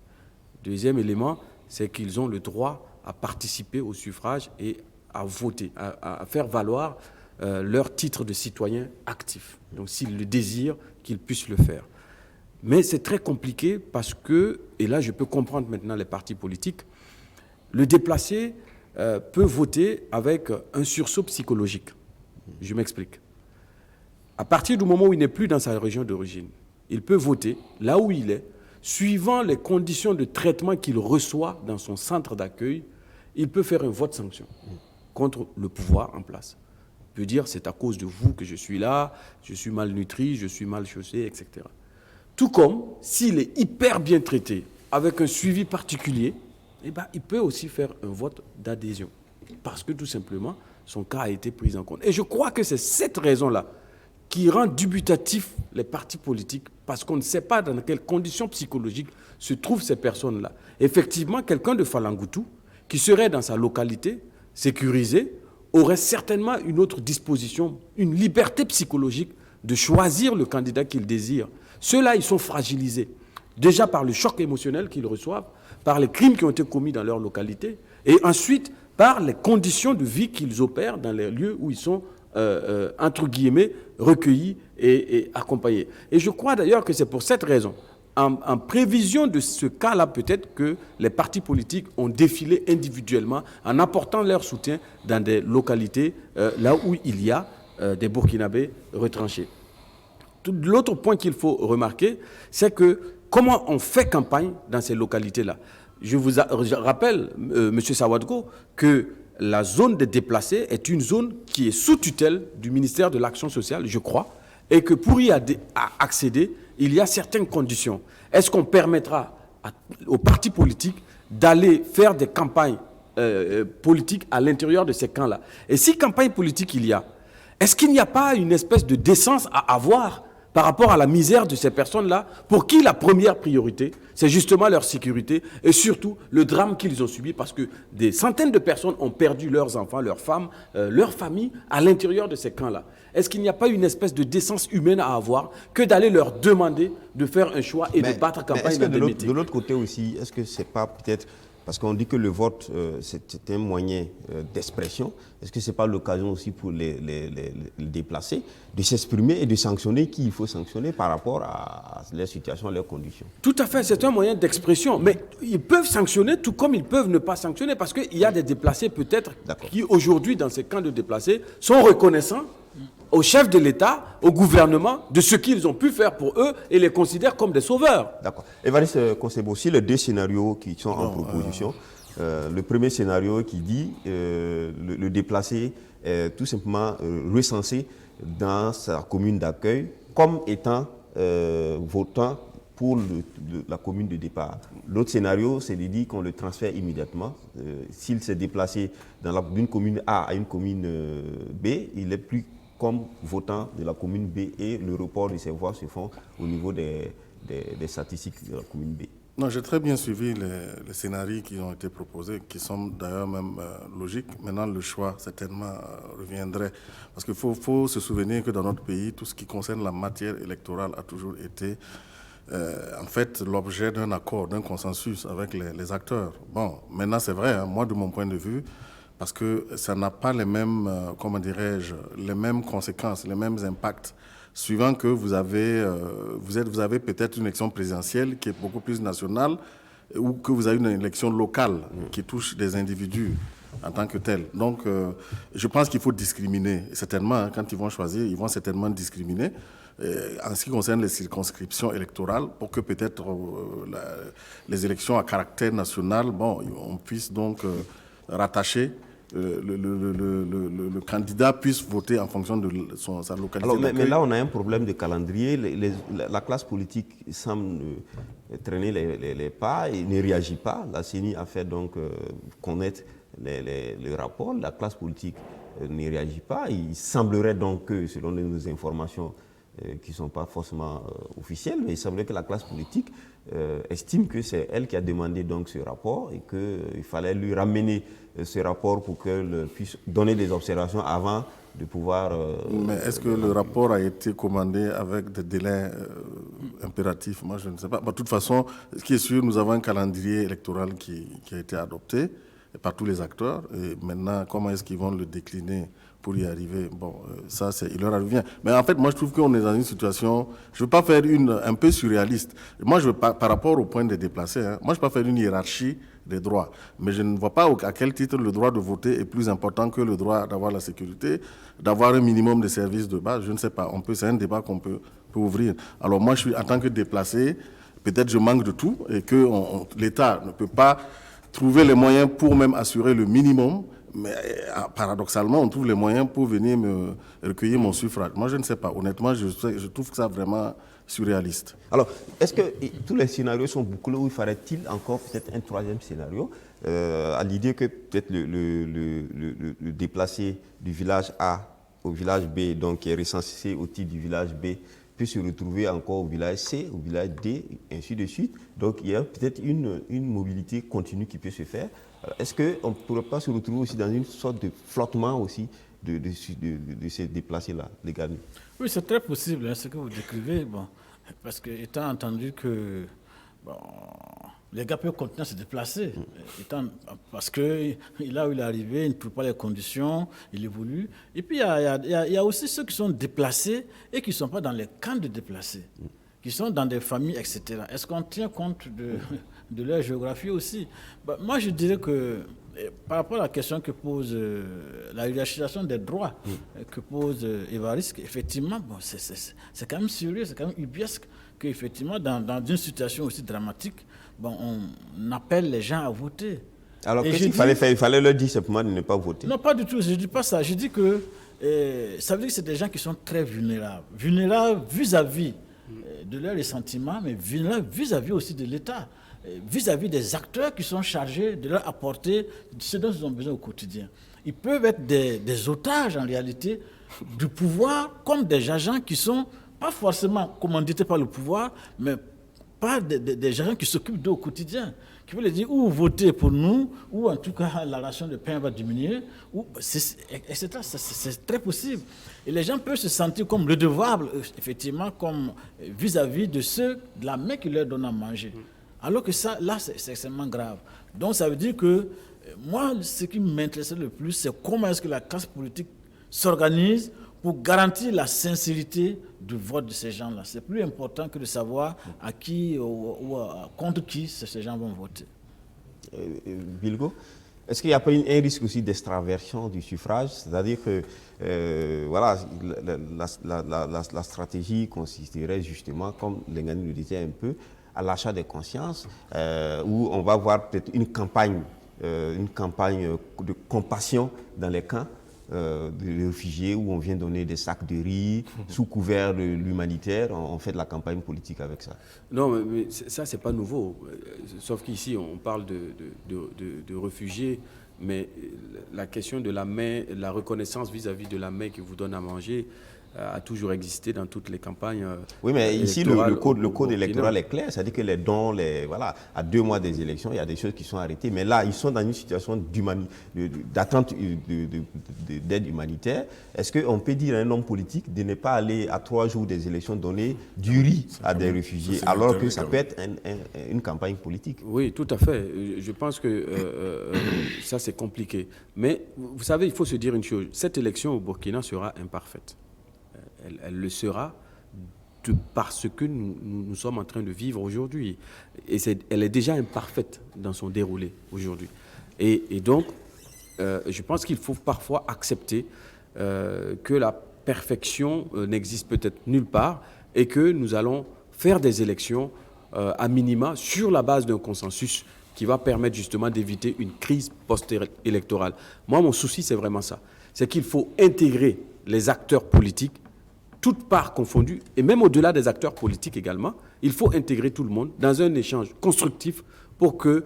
Deuxième élément, c'est qu'ils ont le droit à participer au suffrage et à voter, à faire valoir leur titre de citoyen actif. Donc s'ils le désirent, qu'ils puissent le faire. Mais c'est très compliqué parce que, et là je peux comprendre maintenant les partis politiques, le déplacé peut voter avec un sursaut psychologique. Je m'explique. À partir du moment où il n'est plus dans sa région d'origine, il peut voter là où il est, suivant les conditions de traitement qu'il reçoit dans son centre d'accueil, il peut faire un vote sanction contre le pouvoir en place. Il peut dire c'est à cause de vous que je suis là, je suis malnutri, je suis mal chaussé, etc. Tout comme s'il est hyper bien traité, avec un suivi particulier, eh ben, il peut aussi faire un vote d'adhésion. Parce que tout simplement, son cas a été pris en compte. Et je crois que c'est cette raison-là qui rend dubitatif les partis politiques, parce qu'on ne sait pas dans quelles conditions psychologiques se trouvent ces personnes-là. Effectivement, quelqu'un de Falaguntu, qui serait dans sa localité, sécurisé, aurait certainement une autre disposition, une liberté psychologique de choisir le candidat qu'il désire. Ceux-là, ils sont fragilisés, déjà par le choc émotionnel qu'ils reçoivent, par les crimes qui ont été commis dans leur localité, et ensuite par les conditions de vie qu'ils opèrent dans les lieux où ils sont, entre guillemets, recueillis et accompagnés. Et je crois d'ailleurs que c'est pour cette raison, en prévision de ce cas-là, peut-être que les partis politiques ont défilé individuellement en apportant leur soutien dans des localités là où il y a des Burkinabés retranchés. L'autre point qu'il faut remarquer, c'est que comment on fait campagne dans ces localités-là. Je vous rappelle, M. Sawadgo, que la zone des déplacés est une zone qui est sous tutelle du ministère de l'Action sociale, je crois, et que pour y accéder, il y a certaines conditions. Est-ce qu'on permettra aux partis politiques d'aller faire des campagnes politiques à l'intérieur de ces camps-là? Et si campagne politique il y a, Est-ce qu'il n'y a pas une espèce de décence à avoir par rapport à la misère de ces personnes-là, pour qui la première priorité, c'est justement leur sécurité et surtout le drame qu'ils ont subi, parce que des centaines de personnes ont perdu leurs enfants, leurs femmes, leurs familles à l'intérieur de ces camps-là. Est-ce qu'il n'y a pas une espèce de décence humaine à avoir que d'aller leur demander de faire un choix et de battre campagne d'indemnité? De l'autre côté aussi, est-ce que c'est pas peut-être... Parce qu'on dit que le vote, c'est un moyen d'expression. Est-ce que ce n'est pas l'occasion aussi pour les déplacés de s'exprimer et de sanctionner qui il faut sanctionner par rapport à leur situation, à leurs conditions? Tout à fait, c'est un moyen d'expression. Mais ils peuvent sanctionner tout comme ils peuvent ne pas sanctionner, parce qu'il y a des déplacés peut-être qui aujourd'hui, dans ces camps de déplacés, sont reconnaissants au chef de l'État, au gouvernement, de ce qu'ils ont pu faire pour eux et les considèrent comme des sauveurs. D'accord. Évariste Konsebo, aussi les deux scénarios qui sont en proposition. Le premier scénario qui dit le déplacé est tout simplement recensé dans sa commune d'accueil comme étant votant pour la commune de départ. L'autre scénario, c'est de dire qu'on le transfère immédiatement. S'il s'est déplacé d'une commune A à une commune B, il est plus comme votant de la commune B et le report de ces voix se font au niveau des statistiques de la commune B. Non, j'ai très bien suivi les scénarios qui ont été proposés, qui sont d'ailleurs même logiques. Maintenant, le choix, certainement, reviendrait. Parce qu'il faut se souvenir que dans notre pays, tout ce qui concerne la matière électorale a toujours été, en fait, l'objet d'un accord, d'un consensus avec les acteurs. Bon, maintenant, c'est vrai, hein, moi, de mon point de vue, parce que ça n'a pas les mêmes, comment dirais-je, les mêmes conséquences, les mêmes impacts, suivant que vous avez peut-être une élection présidentielle qui est beaucoup plus nationale ou que vous avez une élection locale qui touche des individus en tant que tels. Donc, je pense qu'il faut discriminer. Certainement, hein, quand ils vont choisir, ils vont certainement discriminer en ce qui concerne les circonscriptions électorales pour que peut-être les élections à caractère national, bon, on puisse donc rattacher le candidat puisse voter en fonction de sa localité. Alors, mais là, on a un problème de calendrier. La classe politique semble traîner les pas et ne réagit pas. La CENI a fait donc connaître le rapport. La classe politique ne réagit pas. Il semblerait donc que, selon nos informations qui ne sont pas forcément officielles, mais il semblerait que la classe politique estime que c'est elle qui a demandé donc ce rapport et qu'il fallait lui ramener ce rapport pour qu'elle puisse donner des observations avant de pouvoir... Mais est-ce que le rapport a été commandé avec des délais impératifs? Moi, je ne sais pas. De toute façon, ce qui est sûr, nous avons un calendrier électoral qui a été adopté par tous les acteurs. Et maintenant, comment est-ce qu'ils vont le décliner pour y arriver? Bon, ça, il leur revient. Mais en fait, moi, je trouve qu'on est dans une situation... Je ne veux pas faire un peu surréaliste. Moi, par rapport au point des déplacés, hein, moi, je ne veux pas faire une hiérarchie des droits. Mais je ne vois pas à quel titre le droit de voter est plus important que le droit d'avoir la sécurité, d'avoir un minimum de services de base. Je ne sais pas. C'est un débat qu'on peut ouvrir. Alors moi, en tant que déplacé, peut-être je manque de tout et que l'État ne peut pas trouver les moyens pour même assurer le minimum. Mais paradoxalement, on trouve les moyens pour venir me recueillir mon suffrage. Moi, je ne sais pas. Honnêtement, je trouve ça vraiment surréaliste. Alors, est-ce que tous les scénarios sont bouclés ou faudrait-il encore peut-être un troisième scénario à l'idée que peut-être le déplacé du village A au village B, donc qui est recensé au titre du village B, peut se retrouver encore au village C, au village D, et ainsi de suite. Donc, il y a peut-être une mobilité continue qui peut se faire. Est-ce qu'on ne pourrait pas se retrouver aussi dans une sorte de flottement aussi de ces déplacés-là, légalement? Oui, c'est très possible, hein, ce que vous décrivez. Bon, parce que, étant entendu que les gars peuvent continuer à se déplacer, parce que là où il est arrivé, il ne trouve pas les conditions, il évolue. Et puis, il y a aussi ceux qui sont déplacés et qui ne sont pas dans les camps de déplacés, qui sont dans des familles, etc. Est-ce qu'on tient compte de leur géographie aussi? Moi, je dirais que par rapport à la question que pose la hiérarchisation des droits que pose Évariste, effectivement, c'est quand même sérieux, c'est quand même ubiesque qu'effectivement, dans une situation aussi dramatique, on appelle les gens à voter. Alors, qu'est-ce qu'il fallait faire? Il fallait leur dire simplement de ne pas voter? Non, pas du tout, je ne dis pas ça. Je dis que ça veut dire que c'est des gens qui sont très vulnérables. Vulnérables vis-à-vis de leurs ressentiments, mais vulnérables vis-à-vis aussi de l'État, vis-à-vis des acteurs qui sont chargés de leur apporter ce dont ils ont besoin au quotidien. Ils peuvent être des otages, en réalité, du pouvoir comme des agents qui sont pas forcément commandités par le pouvoir, mais pas des agents qui s'occupent d'eux au quotidien, qui veulent dire ou voter pour nous, ou en tout cas la ration de pain va diminuer, etc. C'est très possible. Et les gens peuvent se sentir comme redevables, effectivement, comme vis-à-vis de ceux de la main qui leur donne à manger. Alors que ça, là, c'est extrêmement grave. Donc ça veut dire que moi, ce qui m'intéresse le plus, c'est comment est-ce que la classe politique s'organise pour garantir la sincérité du vote de ces gens-là. C'est plus important que de savoir à qui ou contre qui ces gens vont voter. Bilgo, est-ce qu'il n'y a pas un risque aussi d'extraversion du suffrage? C'est-à-dire que voilà, la stratégie consisterait justement, comme Lengani le disait un peu, à l'achat des consciences, où on va voir peut-être une campagne de compassion dans les camps de réfugiés, où on vient donner des sacs de riz sous couvert de l'humanitaire. On fait de la campagne politique avec ça. Non, mais ça, c'est pas nouveau. Sauf qu'ici, on parle de réfugiés, mais la question de la main, la reconnaissance vis-à-vis de la main qui vous donne à manger a toujours existé dans toutes les campagnes. Oui, mais ici, le code électoral est clair. C'est-à-dire que les dons, voilà, à 2 mois des élections, il y a des choses qui sont arrêtées. Mais là, ils sont dans une situation d'attente d'aide humanitaire. Est-ce qu'on peut dire à un homme politique de ne pas aller à 3 jours des élections donner du riz à des réfugiés, alors que ça peut être une campagne politique? Oui, tout à fait. Je pense que ça, c'est compliqué. Mais vous savez, il faut se dire une chose. Cette élection au Burkina sera imparfaite. Elle le sera parce que nous sommes en train de vivre aujourd'hui. Et elle est déjà imparfaite dans son déroulé aujourd'hui. Et donc, je pense qu'il faut parfois accepter que la perfection n'existe peut-être nulle part et que nous allons faire des élections à minima sur la base d'un consensus qui va permettre justement d'éviter une crise post-électorale. Moi, mon souci, c'est vraiment ça. C'est qu'il faut intégrer les acteurs politiques, toutes parts confondues, et même au-delà des acteurs politiques également, il faut intégrer tout le monde dans un échange constructif pour que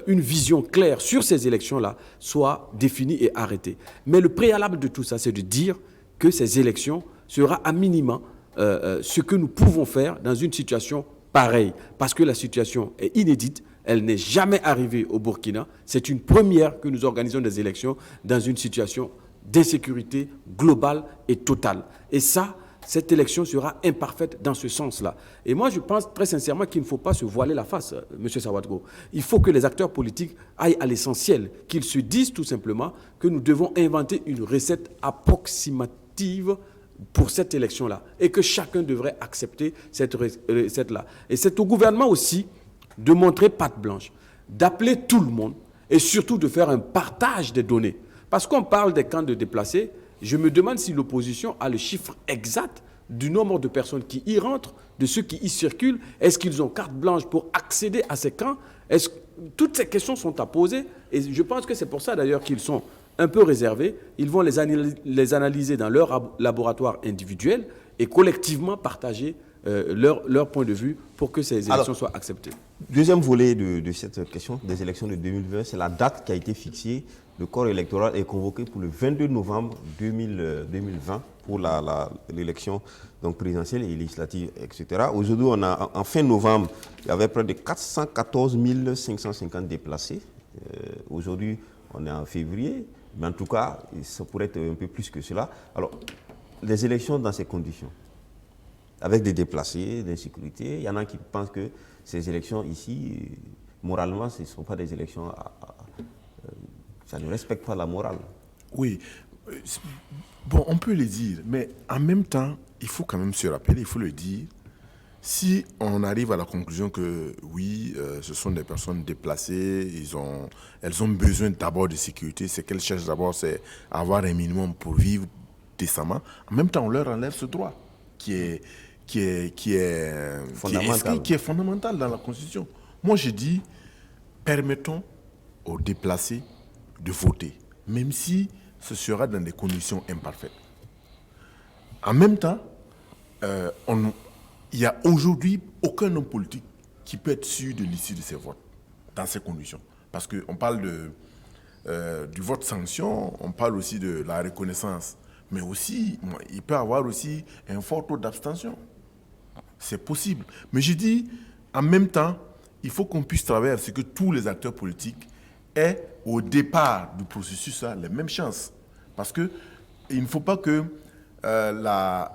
une vision claire sur ces élections-là soit définie et arrêtée. Mais le préalable de tout ça, c'est de dire que ces élections sera à minima ce que nous pouvons faire dans une situation pareille, parce que la situation est inédite, elle n'est jamais arrivée au Burkina. C'est une première que nous organisons des élections dans une situation d'insécurité globale et totale. Et ça, cette élection sera imparfaite dans ce sens-là. Et moi, je pense très sincèrement qu'il ne faut pas se voiler la face, M. Sawadgo. Il faut que les acteurs politiques aillent à l'essentiel, qu'ils se disent tout simplement que nous devons inventer une recette approximative pour cette élection-là et que chacun devrait accepter cette recette-là. Et c'est au gouvernement aussi de montrer patte blanche, d'appeler tout le monde et surtout de faire un partage des données. Parce qu'on parle des camps de déplacés, je me demande si l'opposition a le chiffre exact du nombre de personnes qui y rentrent, de ceux qui y circulent. Est-ce qu'ils ont carte blanche pour accéder à ces camps? Toutes ces questions sont à poser et je pense que c'est pour ça d'ailleurs qu'ils sont un peu réservés. Ils vont les analyser dans leur laboratoire individuel et collectivement partager leur point de vue pour que ces élections soient acceptées. Deuxième volet de cette question des élections de 2020, c'est la date qui a été fixée. Le corps électoral est convoqué pour le 22 novembre 2020 pour l'élection présidentielle et législative, etc. Aujourd'hui, en fin novembre, il y avait près de 414 550 déplacés. Aujourd'hui, on est en février, mais en tout cas, ça pourrait être un peu plus que cela. Alors, les élections dans ces conditions, avec des déplacés, d'insécurité, il y en a qui pensent que ces élections ici, moralement, ce ne sont pas des élections ça ne respecte pas la morale. Oui, bon, on peut le dire, mais en même temps, il faut quand même se rappeler, il faut le dire, si on arrive à la conclusion que oui, ce sont des personnes déplacées, elles ont besoin d'abord de sécurité, ce qu'elles cherchent d'abord, c'est avoir un minimum pour vivre décemment, en même temps, on leur enlève ce droit qui est fondamental dans la Constitution. Moi, je dis, permettons aux déplacés de voter, même si ce sera dans des conditions imparfaites. En même temps, il n'y a aujourd'hui aucun homme politique qui peut être sûr de l'issue de ces votes dans ces conditions. Parce qu'on parle du vote sanction, on parle aussi de la reconnaissance. mais aussi, il peut y avoir aussi un fort taux d'abstention. C'est possible. Mais je dis, en même temps, il faut qu'on puisse travailler à ce que tous les acteurs politiques aient, au départ du processus, les mêmes chances. Parce qu'il ne faut pas que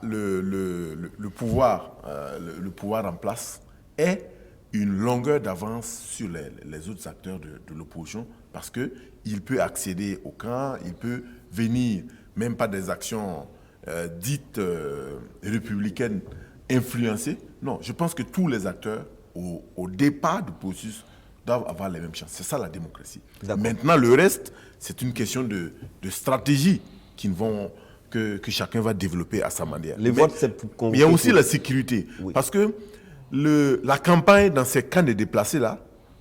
le pouvoir en place ait une longueur d'avance sur les autres acteurs de l'opposition, parce qu'il peut accéder au camp, il peut venir, même pas des actions dites républicaines, influencées. Non, je pense que tous les acteurs, au départ du processus, doivent avoir les mêmes chances. C'est ça la démocratie. Maintenant, le reste, c'est une question de stratégie que chacun va développer à sa manière. Les votes, c'est pour il y a aussi la sécurité. Oui. Parce que la campagne dans ces camps de déplacés-là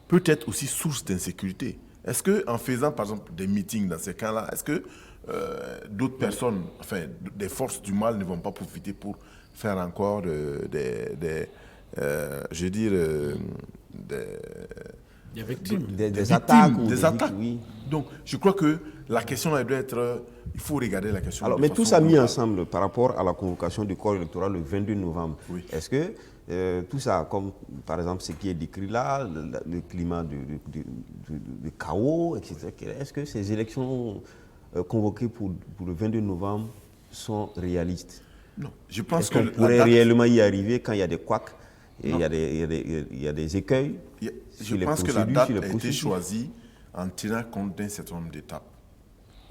peut être aussi source d'insécurité. Est-ce qu'en faisant, par exemple, des meetings dans ces camps-là, est-ce que d'autres personnes, enfin, des forces du mal ne vont pas profiter pour faire encore des victimes. Des attaques. Des attaques. Oui. Donc, je crois que la question, elle doit être... Il faut regarder la question. Alors, mais tout ça mis ensemble par rapport à la convocation du corps électoral le 22 novembre. Oui. Est-ce que tout ça, comme par exemple ce qui est décrit là, le climat de chaos, etc., est-ce que ces élections convoquées pour le 22 novembre sont réalistes? Non. Je pense qu'on pourrait réellement y arriver quand il y a des couacs et il y a des écueils? Je pense que la date a été choisie en tenant compte d'un certain nombre d'étapes.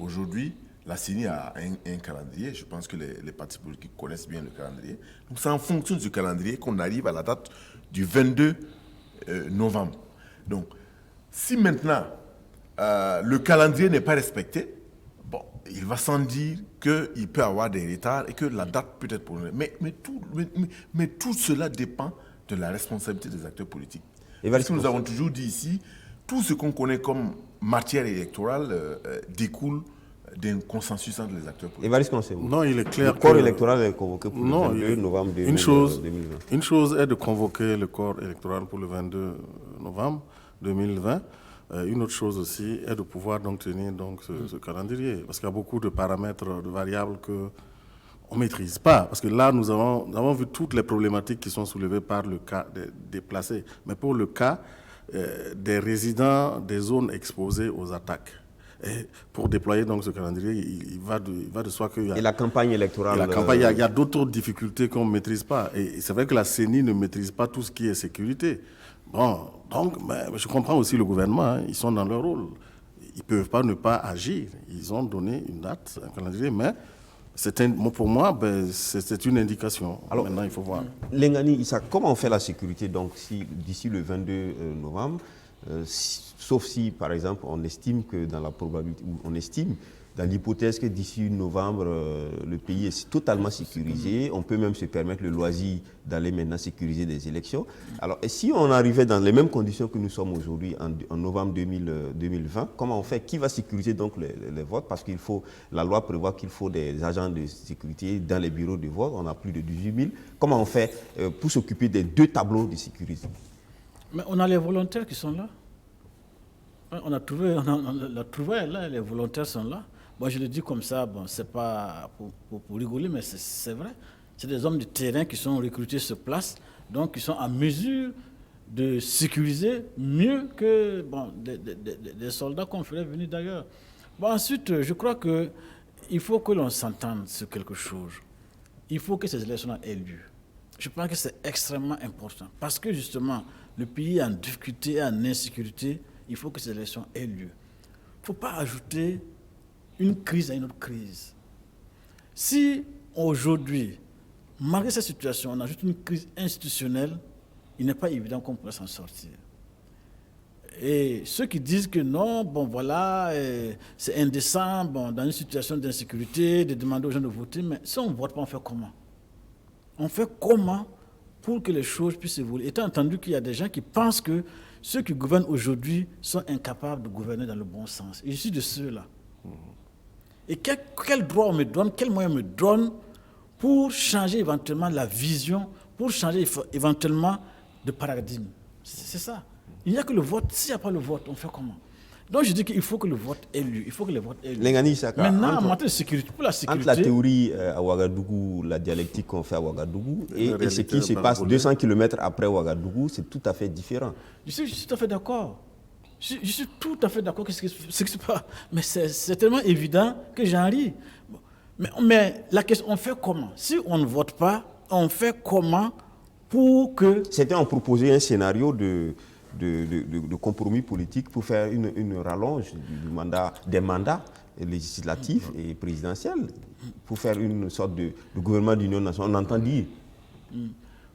Aujourd'hui, la CENI a un calendrier. Je pense que les partis politiques connaissent bien le calendrier. Donc c'est en fonction de ce calendrier qu'on arrive à la date du 22 novembre. Donc, si maintenant le calendrier n'est pas respecté, bon, il va sans dire qu'il peut y avoir des retards et que la date peut être prolongée. Mais tout cela dépend de la responsabilité des acteurs politiques. Parce que nous avons toujours dit ici, tout ce qu'on connaît comme matière électorale découle d'un consensus entre les acteurs politiques. Non, il est clair le corps électoral est convoqué pour le 22 novembre 2020. Une chose est de convoquer le corps électoral pour le 22 novembre 2020. Une autre chose aussi est de pouvoir donc tenir donc ce calendrier. Parce qu'il y a beaucoup de paramètres, de variables qu'on ne maîtrise pas. Parce que là, nous avons vu toutes les problématiques qui sont soulevées par le cas des déplacés. Mais pour le cas des résidents des zones exposées aux attaques. Et pour déployer donc ce calendrier, il va de soi qu'il y a... Et la campagne électorale... Il y a d'autres difficultés qu'on ne maîtrise pas. Et c'est vrai que la CENI ne maîtrise pas tout ce qui est sécurité. Bon, donc, mais je comprends aussi le gouvernement, hein, ils sont dans leur rôle. Ils ne peuvent pas ne pas agir. Ils ont donné une date, un calendrier, mais pour moi, c'est une indication. Alors, maintenant, il faut voir. Lengani Issa, comment on fait la sécurité donc, d'ici le 22 novembre sauf si, par exemple, on estime que dans la probabilité, ou on estime dans l'hypothèse que d'ici novembre, le pays est totalement sécurisé, on peut même se permettre le loisir d'aller maintenant sécuriser des élections. Alors, et si on arrivait dans les mêmes conditions que nous sommes aujourd'hui, en novembre 2020, comment on fait? Qui va sécuriser donc les votes? Parce qu'il faut, la loi prévoit qu'il faut des agents de sécurité dans les bureaux de vote. On a plus de 18 000. Comment on fait pour s'occuper des deux tableaux de sécurité? Mais on a les volontaires qui sont là. On a trouvé là, les volontaires sont là. Moi, je le dis comme ça, bon, c'est pas pour rigoler, mais c'est vrai. C'est des hommes de terrain qui sont recrutés sur place, donc qui sont en mesure de sécuriser mieux que des soldats qu'on ferait venir d'ailleurs. Bon, ensuite, je crois qu'il faut que l'on s'entende sur quelque chose. Il faut que ces élections aient lieu. Je pense que c'est extrêmement important, parce que justement, le pays est en difficulté, en insécurité. Il faut que ces élections aient lieu. Il ne faut pas ajouter une crise à une autre crise. Si aujourd'hui, malgré cette situation, on ajoute une crise institutionnelle, il n'est pas évident qu'on pourrait s'en sortir. Et ceux qui disent que non, bon voilà, c'est indécent, bon, dans une situation d'insécurité, de demander aux gens de voter, mais si on ne vote pas, on fait comment? On fait comment pour que les choses puissent évoluer? Étant entendu qu'il y a des gens qui pensent que ceux qui gouvernent aujourd'hui sont incapables de gouverner dans le bon sens. Et je suis de ceux-là. Et quel droit on me donne, quel moyen on me donne pour changer éventuellement la vision, pour changer éventuellement de paradigme? C'est ça. Il n'y a que le vote. S'il n'y a pas le vote, on fait comment? Donc je dis qu'il faut que le vote ait lieu. Il faut que le vote ait lieu. Lengani Isaka, Maintenant, en matière de sécurité, pour la sécurité... Entre la théorie à Ouagadougou, la dialectique qu'on fait à Ouagadougou, et ce réalité qui se par passe rapport 200 km après Ouagadougou, c'est tout à fait différent. Je suis tout à fait d'accord. Je suis tout à fait d'accord avec ce qui se passe. Mais c'est tellement évident que j'en ris. Mais la question, on fait comment? Si on ne vote pas, on fait comment pour que... Certains ont proposé un scénario de compromis politique pour faire une rallonge des mandats législatifs et présidentiels, pour faire une sorte de gouvernement d'union nationale. On entend dire.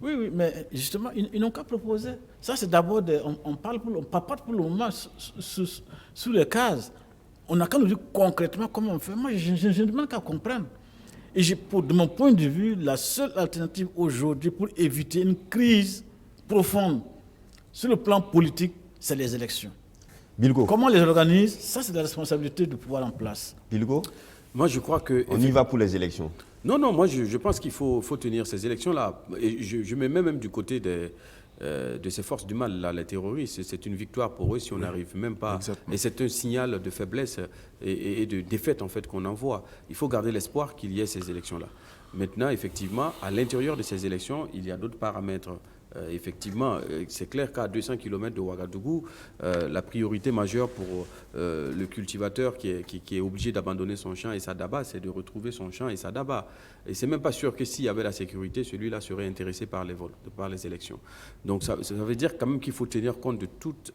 Oui, mais justement, ils n'ont qu'à proposer. Ça, c'est d'abord, on parle pour le moment sous les cases. On n'a qu'à nous dire concrètement comment on fait. Moi, je ne demande qu'à comprendre. Et de mon point de vue, la seule alternative aujourd'hui pour éviter une crise profonde sur le plan politique, c'est les élections. Bilgo. Comment on les organise? Ça, c'est la responsabilité du pouvoir en place. Bilgo, Moi, je crois que... on y va pour les élections. Non, moi je pense qu'il faut tenir ces élections-là. Et je me mets même du côté de ces forces du mal, là, les terroristes. C'est une victoire pour eux si on n'arrive même pas. Exactement. Et c'est un signal de faiblesse et de défaite en fait qu'on envoie. Il faut garder l'espoir qu'il y ait ces élections-là. Maintenant, effectivement, à l'intérieur de ces élections, il y a d'autres paramètres. Effectivement, c'est clair qu'à 200 km de Ouagadougou, la priorité majeure pour le cultivateur qui est obligé d'abandonner son champ et sa daba, c'est de retrouver son champ et sa daba. Et c'est même pas sûr que s'il y avait la sécurité, celui-là serait intéressé par les élections. Donc ça veut dire quand même qu'il faut tenir compte de toutes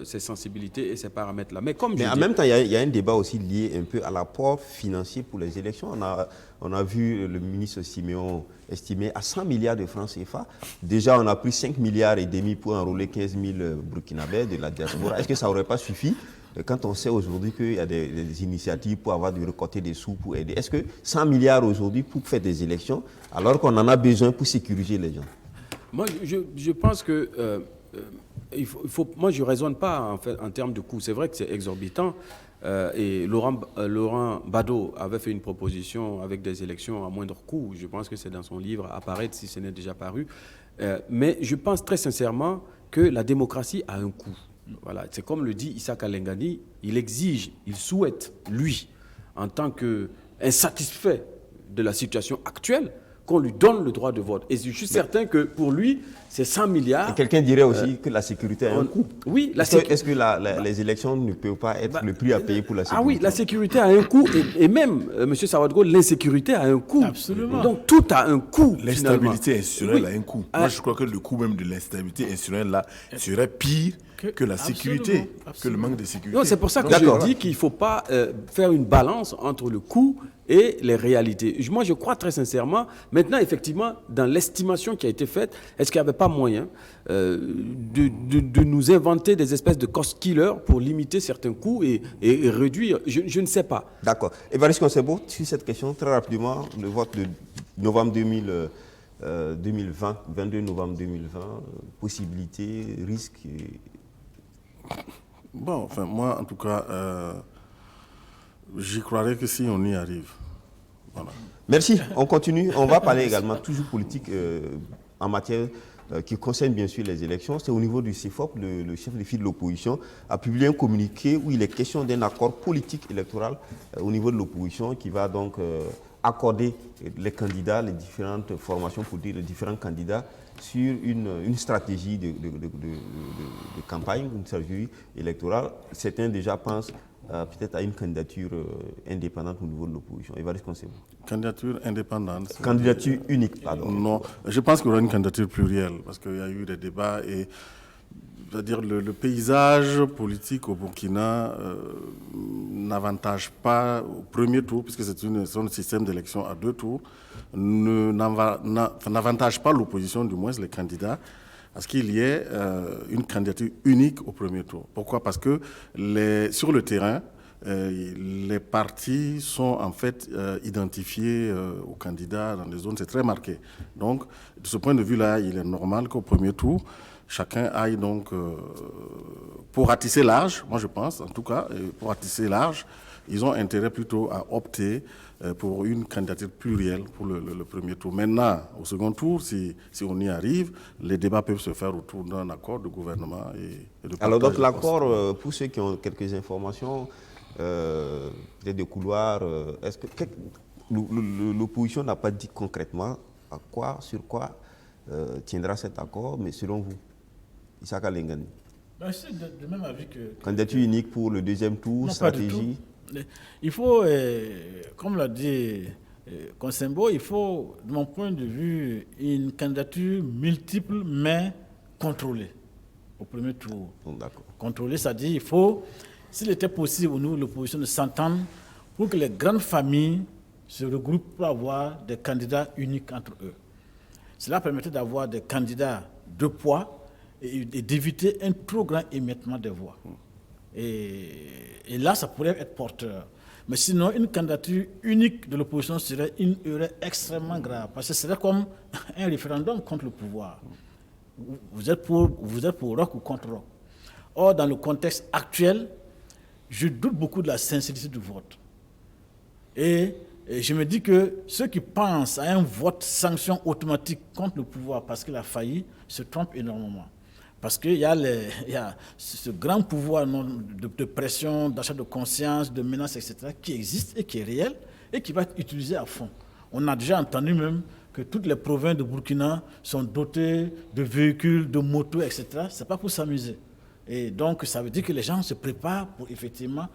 ces sensibilités et ces paramètres-là. Mais en même temps, il y a un débat aussi lié un peu à l'apport financier pour les élections. On a vu le ministre Siméon estimé à 100 milliards de francs CFA. Déjà, on a pris 5 milliards et demi pour enrôler 15 000 Burkinabés de la diaspora. Est-ce que ça n'aurait pas suffi quand on sait aujourd'hui qu'il y a des initiatives pour avoir de récolter des sous pour aider? Est-ce que 100 milliards aujourd'hui pour faire des élections alors qu'on en a besoin pour sécuriser les gens? Moi, je pense que moi, je ne raisonne pas en fait en termes de coûts. C'est vrai que c'est exorbitant. Et Laurent Bado avait fait une proposition avec des élections à moindre coût. Je pense que c'est dans son livre Apparaître si ce n'est déjà paru. Mais je pense très sincèrement que la démocratie a un coût. Voilà. C'est comme le dit Issa Kalengani, il exige, il souhaite, lui, en tant qu'insatisfait de la situation actuelle, qu'on lui donne le droit de vote. Et je suis certain que pour lui, c'est 100 milliards. Et quelqu'un dirait aussi que la sécurité a un coût. Oui, est-ce que les élections ne peuvent pas être le prix à payer pour la sécurité? Ah oui, la sécurité a un coût. Et même, M. Sawadgo, l'insécurité a un coût. Absolument. Donc tout a un coût. L'instabilité institutionnelle Oui. a un coût. Moi, je crois que le coût même de l'instabilité institutionnelle là serait pire que la sécurité, que le manque de sécurité. Non, c'est pour ça que je dis qu'il ne faut pas faire une balance entre le coût et les réalités. Moi, je crois très sincèrement. Maintenant, effectivement, dans l'estimation qui a été faite, est-ce qu'il n'y avait pas moyen de nous inventer des espèces de cost killers pour limiter certains coûts et réduire? Je ne sais pas. D'accord. Évariste Konsebo, sur cette question, très rapidement, le vote de novembre 2020, 22 novembre 2020, possibilités, risques Bon, enfin, moi, en tout cas, j'y croirais que si on y arrive. Voilà. Merci. On continue. On va parler également toujours politique en matière qui concerne bien sûr les élections. C'est au niveau du CIFOP, le chef de file de l'opposition a publié un communiqué où il est question d'un accord politique électoral au niveau de l'opposition qui va donc accorder les candidats, les différentes formations politiques, les différents candidats sur une stratégie de campagne, une stratégie électorale. Certains déjà pensent peut-être à une candidature indépendante au niveau de l'opposition. Évariste Konsebo. Candidature indépendante. Candidature unique, pardon. Non, je pense qu'il y aura une candidature plurielle parce qu'il y a eu des débats et c'est-à-dire le paysage politique au Burkina n'avantage pas au premier tour, puisque c'est un système d'élection à 2 tours, n'avantage pas l'opposition, du moins les candidats, à ce qu'il y ait une candidature unique au premier tour. Pourquoi? Parce que sur le terrain, les partis sont en fait identifiés aux candidats dans les zones, c'est très marqué. Donc, de ce point de vue-là, il est normal qu'au premier tour, chacun aille donc, pour ratisser large, moi je pense en tout cas, pour ratisser large, ils ont intérêt plutôt à opter pour une candidature plurielle pour le premier tour. Maintenant, au second tour, si on y arrive, les débats peuvent se faire autour d'un accord de gouvernement et de Alors donc partage de l'accord, pour ceux qui ont quelques informations, peut-être des couloirs, est-ce que l'opposition n'a pas dit concrètement sur quoi tiendra cet accord, mais selon vous, Issaka Lengani? Ben, c'est de même avis que... Candidature unique pour le deuxième tour, Non, pas du stratégie? tout. Il faut, comme l'a dit Consembo, il faut, de mon point de vue, une candidature multiple mais contrôlée au premier tour. Bon, d'accord. Contrôlée, c'est-à-dire il faut, s'il était possible, nous, l'opposition, de s'entendre pour que les grandes familles se regroupent pour avoir des candidats uniques entre eux. Cela permettait d'avoir des candidats de poids et d'éviter un trop grand émiettement des voix. Et là, ça pourrait être porteur. Mais sinon, une candidature unique de l'opposition serait une erreur extrêmement grave. Parce que ce serait comme un référendum contre le pouvoir. Vous êtes pour Roch ou contre Roch. Or, dans le contexte actuel, je doute beaucoup de la sincérité du vote. Et je me dis que ceux qui pensent à un vote sanction automatique contre le pouvoir parce qu'il a failli se trompent énormément. Parce qu'il y a ce grand pouvoir de pression, d'achat de conscience, de menace, etc., qui existe et qui est réel et qui va être utilisé à fond. On a déjà entendu même que toutes les provinces de Burkina sont dotées de véhicules, de motos, etc. Ce n'est pas pour s'amuser. Et donc, ça veut dire que les gens se préparent pour effectivement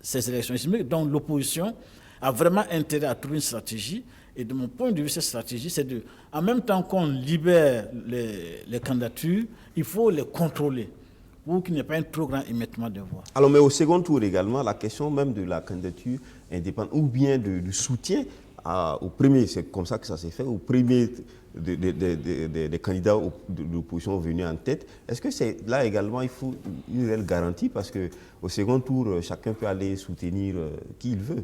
ces élections. Donc, l'opposition a vraiment intérêt à trouver une stratégie. Et de mon point de vue, cette stratégie, c'est en même temps qu'on libère les candidatures, il faut les contrôler pour qu'il n'y ait pas un trop grand émiettement de voix. Alors, mais au second tour également, la question même de la candidature indépendante ou bien du soutien au premier, c'est comme ça que ça s'est fait, au premier des candidats de l'opposition venus en tête. Est-ce que là également, il faut une réelle garantie parce qu'au second tour, chacun peut aller soutenir qui il veut?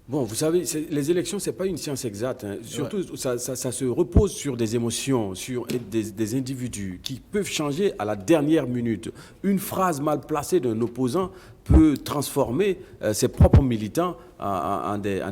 Bon, vous savez, les élections, ce n'est pas une science exacte. Hein. Surtout, ça se repose sur des émotions, sur des individus qui peuvent changer à la dernière minute. Une phrase mal placée d'un opposant peut transformer ses propres militants en des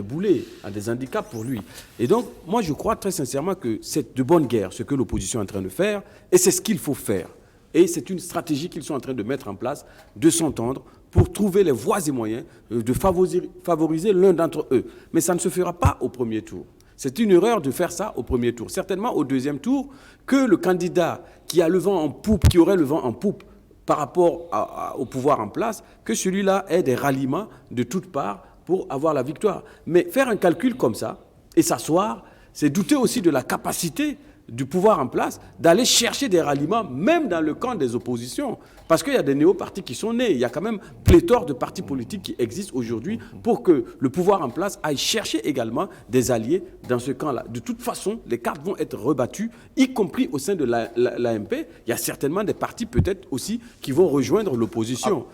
boulets, en des handicaps pour lui. Et donc, moi, je crois très sincèrement que c'est de bonne guerre ce que l'opposition est en train de faire, et c'est ce qu'il faut faire. Et c'est une stratégie qu'ils sont en train de mettre en place, de s'entendre, pour trouver les voies et moyens de favoriser l'un d'entre eux. Mais ça ne se fera pas au premier tour. C'est une erreur de faire ça au premier tour. Certainement au deuxième tour, que le candidat qui a le vent en poupe, qui aurait le vent en poupe par rapport au pouvoir en place, que celui-là ait des ralliements de toutes parts pour avoir la victoire. Mais faire un calcul comme ça et s'asseoir, c'est douter aussi de la capacité du pouvoir en place d'aller chercher des ralliements, même dans le camp des oppositions. Parce qu'il y a des néo-partis qui sont nés. Il y a quand même pléthore de partis politiques qui existent aujourd'hui pour que le pouvoir en place aille chercher également des alliés dans ce camp-là. De toute façon, les cartes vont être rebattues, y compris au sein de l'AMP. Il y a certainement des partis peut-être aussi qui vont rejoindre l'opposition.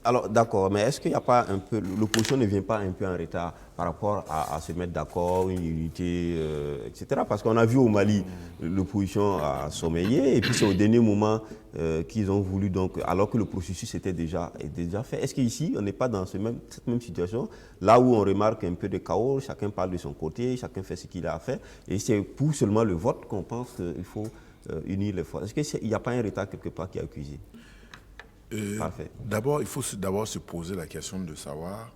Alors, d'accord, mais est-ce qu'il n'y a pas un peu... L'opposition ne vient pas un peu en retard par rapport à se mettre d'accord, une unité, etc. Parce qu'on a vu au Mali, l'opposition a sommeillé, et puis c'est au dernier moment qu'ils ont voulu, donc, alors que le processus était déjà fait. Est-ce qu'ici, on n'est pas dans cette même situation, là où on remarque un peu de chaos, chacun parle de son côté, chacun fait ce qu'il a à faire, et c'est pour seulement le vote qu'on pense qu'il faut unir les forces. Est-ce qu'il n'y a pas un retard quelque part qui est accusé? Parfait. D'abord, il faut se poser la question de savoir,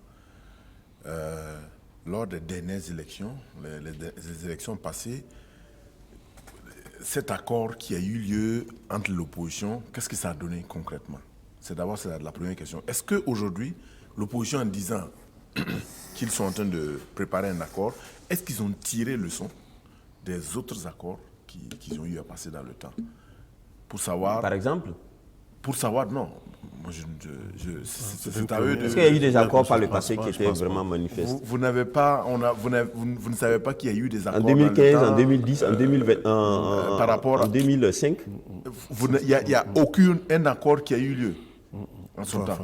lors des dernières élections, les élections passées, cet accord qui a eu lieu entre l'opposition, qu'est-ce que ça a donné concrètement? C'est la première question. Est-ce qu'aujourd'hui, l'opposition, en disant qu'ils sont en train de préparer un accord, est-ce qu'ils ont tiré leçon des autres accords qu'ils ont eu à passer dans le temps? Pour savoir... Par exemple? Pour savoir, non. Moi, c'est à eux de... Est-ce qu'il y a eu des accords par le passé qui étaient vraiment manifestes? Vous n'avez pas, vous ne savez pas qu'il y a eu des accords en 2015, dans le temps, en 2010, en 2020, par rapport en 2005? Il n'y a aucun accord qui a eu lieu en son temps.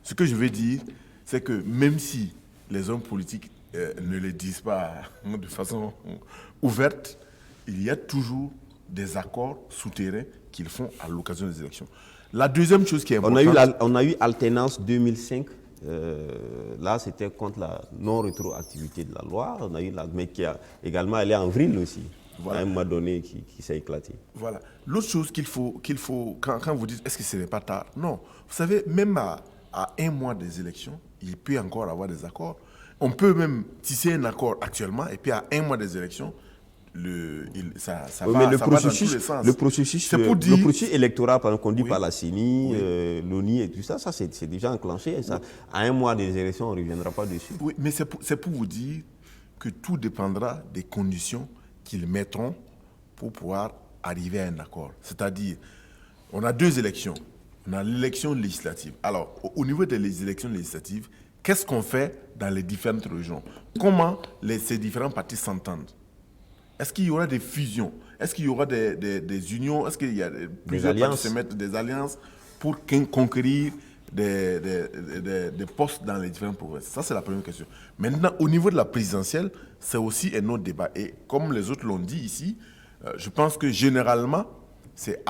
Ce que je veux dire, c'est que même si les hommes politiques ne le disent pas de façon ouverte, il y a toujours des accords souterrains qu'ils font à l'occasion des élections. La deuxième chose qui est On importante... on a eu alternance 2005. Là, c'était contre la non-rétroactivité de la loi. On a eu mais qui a également allé en vrille aussi. Voilà. À un moment donné, qui s'est éclaté. Voilà. L'autre chose qu'il faut quand vous dites est-ce que ce n'est pas tard? Non. Vous savez, même à un mois des élections, il peut encore avoir des accords. On peut même tisser un accord actuellement et puis à un mois des élections, ça va dans tous les sens. Le processus électoral, par exemple, conduit par la CENI, l'ONU et tout ça, c'est déjà enclenché. Et ça, à un mois des élections, on ne reviendra pas dessus. Oui, mais c'est pour vous dire que tout dépendra des conditions qu'ils mettront pour pouvoir arriver à un accord. C'est-à-dire, on a deux élections. On a l'élection législative. Alors, au niveau des élections législatives, qu'est-ce qu'on fait dans les différentes régions? Comment ces différents partis s'entendent? Est-ce qu'il y aura des fusions? Est-ce qu'il y aura des unions? Est-ce qu'il y a plusieurs partis se mettent des alliances pour conquérir des postes dans les différentes provinces? Ça, c'est la première question. Maintenant, au niveau de la présidentielle, c'est aussi un autre débat. Et comme les autres l'ont dit ici, je pense que généralement, c'est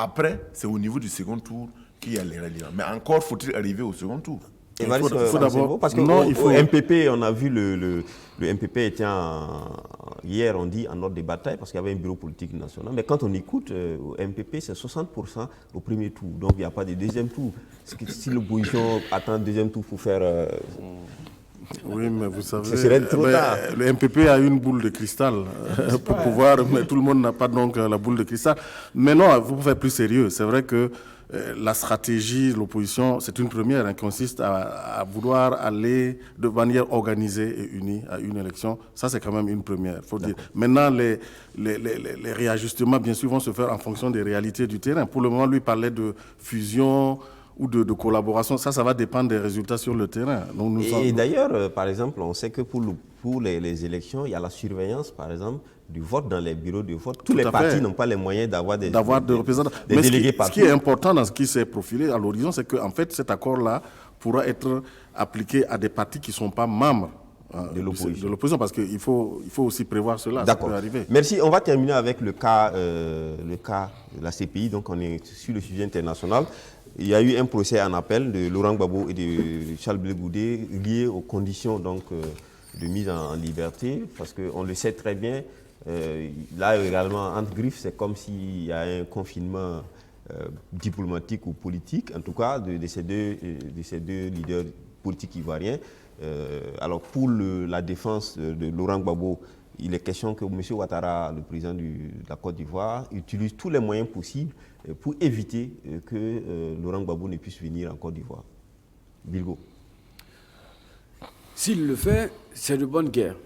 au niveau du second tour qu'il y a les ralliements. Mais encore faut-il arriver au second tour. Il faut d'abord, parce que au MPP, on a vu le MPP était hier, on dit, en ordre de bataille, parce qu'il y avait un bureau politique national. Mais quand on écoute, au MPP, c'est 60% au premier tour. Donc, il n'y a pas de deuxième tour. Si l'opposition attend le deuxième tour pour faire... Oui, mais vous savez, ce serait trop tard. Le MPP a une boule de cristal pour pouvoir, mais tout le monde n'a pas donc la boule de cristal. Mais non, vous pouvez être plus sérieux. C'est vrai que la stratégie de l'opposition, c'est une première, qui consiste à vouloir aller de manière organisée et unie à une élection. Ça, c'est quand même une première, faut dire. Maintenant, les réajustements, bien sûr, vont se faire en fonction des réalités du terrain. Pour le moment, lui parlait de fusion ou de collaboration. Ça va dépendre des résultats sur le terrain. Donc, d'ailleurs, par exemple, on sait que pour les élections, il y a la surveillance, par exemple, du vote dans les bureaux de vote. Tous les partis n'ont pas les moyens d'avoir des représentants. Des délégués partout. Ce qui est important dans ce qui s'est profilé à l'horizon, c'est qu'en fait, cet accord-là pourra être appliqué à des partis qui ne sont pas membres de l'opposition, parce qu'il faut aussi prévoir cela. D'accord. Ça peut arriver. Merci. On va terminer avec le cas de la CPI. Donc, on est sur le sujet international. Il y a eu un procès en appel de Laurent Gbagbo et de Charles Blé Goudé lié aux conditions donc, de mise en liberté, parce qu'on le sait très bien, là également, entre griffes, c'est comme s'il y a un confinement diplomatique ou politique, en tout cas de ces deux leaders politiques ivoiriens. Alors pour la défense de Laurent Gbagbo, il est question que M. Ouattara, le président de la Côte d'Ivoire, utilise tous les moyens possibles pour éviter que Laurent Gbagbo ne puisse venir en Côte d'Ivoire. Bilgo. S'il le fait, c'est de bonne guerre.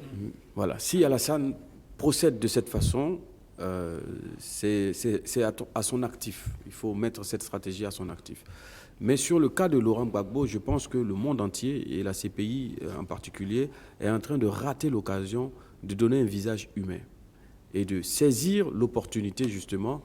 Voilà. Si Alassane procède de cette façon, c'est à son actif. Il faut mettre cette stratégie à son actif. Mais sur le cas de Laurent Gbagbo, je pense que le monde entier, et la CPI en particulier, est en train de rater l'occasion de donner un visage humain et de saisir l'opportunité justement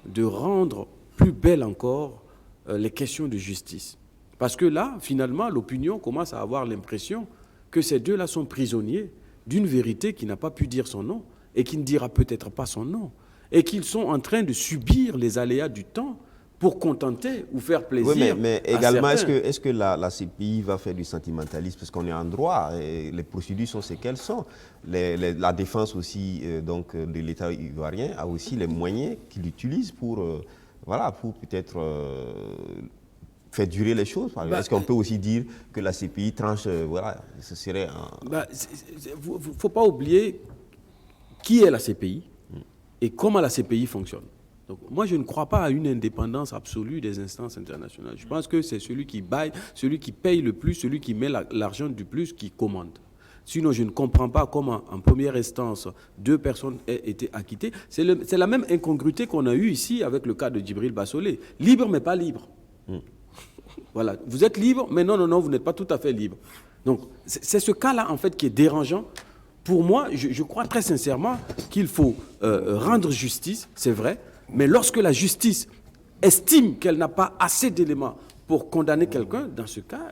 de rendre plus belle encore les questions de justice. Parce que là, finalement, l'opinion commence à avoir l'impression que ces deux-là sont prisonniers d'une vérité qui n'a pas pu dire son nom et qui ne dira peut-être pas son nom, et qu'ils sont en train de subir les aléas du temps pour contenter ou faire plaisir. Oui, mais également, est-ce que la CPI va faire du sentimentalisme? Parce qu'on est en droit, et les procédures sont ce qu'elles sont. La défense aussi donc, de l'État ivoirien a aussi les moyens qu'il utilise pour peut-être faire durer les choses. Est-ce qu'on peut aussi dire que la CPI tranche, ce serait un... Il ne faut pas oublier qui est la CPI et comment la CPI fonctionne. Donc, moi, je ne crois pas à une indépendance absolue des instances internationales. Je pense que c'est celui qui baille, celui qui paye le plus, celui qui met l'argent du plus, qui commande. Sinon, je ne comprends pas comment, en première instance, 2 personnes aient été acquittées. C'est la même incongruité qu'on a eue ici avec le cas de Djibril Bassolé. Libre, mais pas libre. Voilà. Vous êtes libre, mais non, vous n'êtes pas tout à fait libre. Donc, c'est ce cas-là, en fait, qui est dérangeant. Pour moi, je crois très sincèrement qu'il faut rendre justice, c'est vrai, mais lorsque la justice estime qu'elle n'a pas assez d'éléments pour condamner quelqu'un, dans ce cas,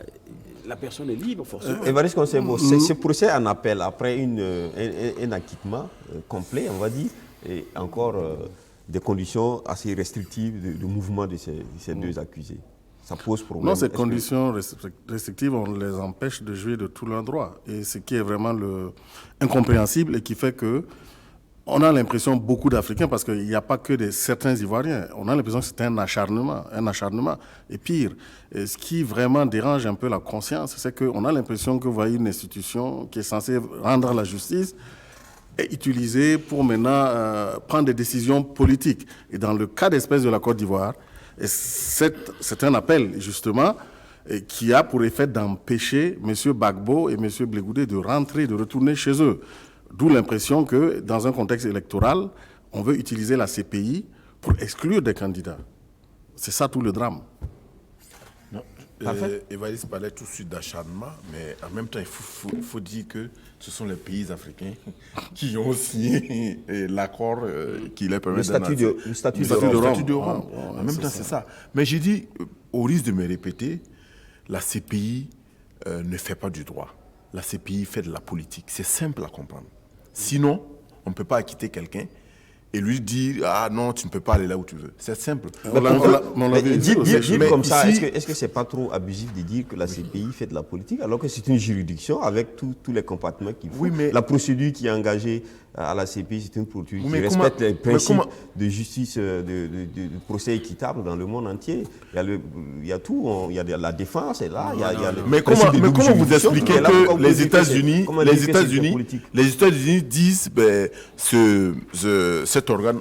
la personne est libre, forcément. Évariste Konsebo, ce procès en appel, après un acquittement complet, on va dire, et encore des conditions assez restrictives de mouvement de ces deux accusés. ça pose problème. Non, ces Est-ce que- conditions restrictives, on les empêche de jouer de tous leurs droits. Et ce qui est vraiment incompréhensible et qui fait que on a l'impression, beaucoup d'Africains, parce qu'il n'y a pas que certains Ivoiriens, on a l'impression que c'est un acharnement. Et pire, et ce qui vraiment dérange un peu la conscience, c'est qu'on a l'impression que vous voyez une institution qui est censée rendre la justice est utilisée pour maintenant prendre des décisions politiques. Et dans le cas d'espèce de la Côte d'Ivoire, c'est un appel, justement, qui a pour effet d'empêcher M. Gbagbo et M. Blegoudé de rentrer, de retourner chez eux. D'où l'impression que, dans un contexte électoral, on veut utiliser la CPI pour exclure des candidats. C'est ça tout le drame. Évariste parlait tout de suite d'acharnement, mais en même temps, il faut dire que ce sont les pays africains qui ont signé l'accord qui leur permet Le statut de Rome. Le statut de Rome. En même temps, c'est ça. Mais j'ai dit, au risque de me répéter, la CPI ne fait pas du droit. La CPI fait de la politique. C'est simple à comprendre. Sinon, on ne peut pas acquitter quelqu'un et lui dire « Ah non, tu ne peux pas aller là où tu veux ». C'est simple. Dire comme ça, ici- est-ce que c'est pas trop abusif de dire que la CPI fait de la politique alors que c'est une juridiction avec tous les compartiments qu'il faut. Oui, mais- La procédure qui est engagée à la CPI, c'est une procédure qui Mais respecte comment- les principes mais comment- de justice, de procès équitable dans le monde entier. Il y a tout, il y a la défense est là, il y a le Mais principe comment, de mais double comment vous juridiction qui expliquez est là. que Pourquoi vous les dites que c'est- États-Unis, comment dire que c'est politique les États-Unis disent ben, cet organe,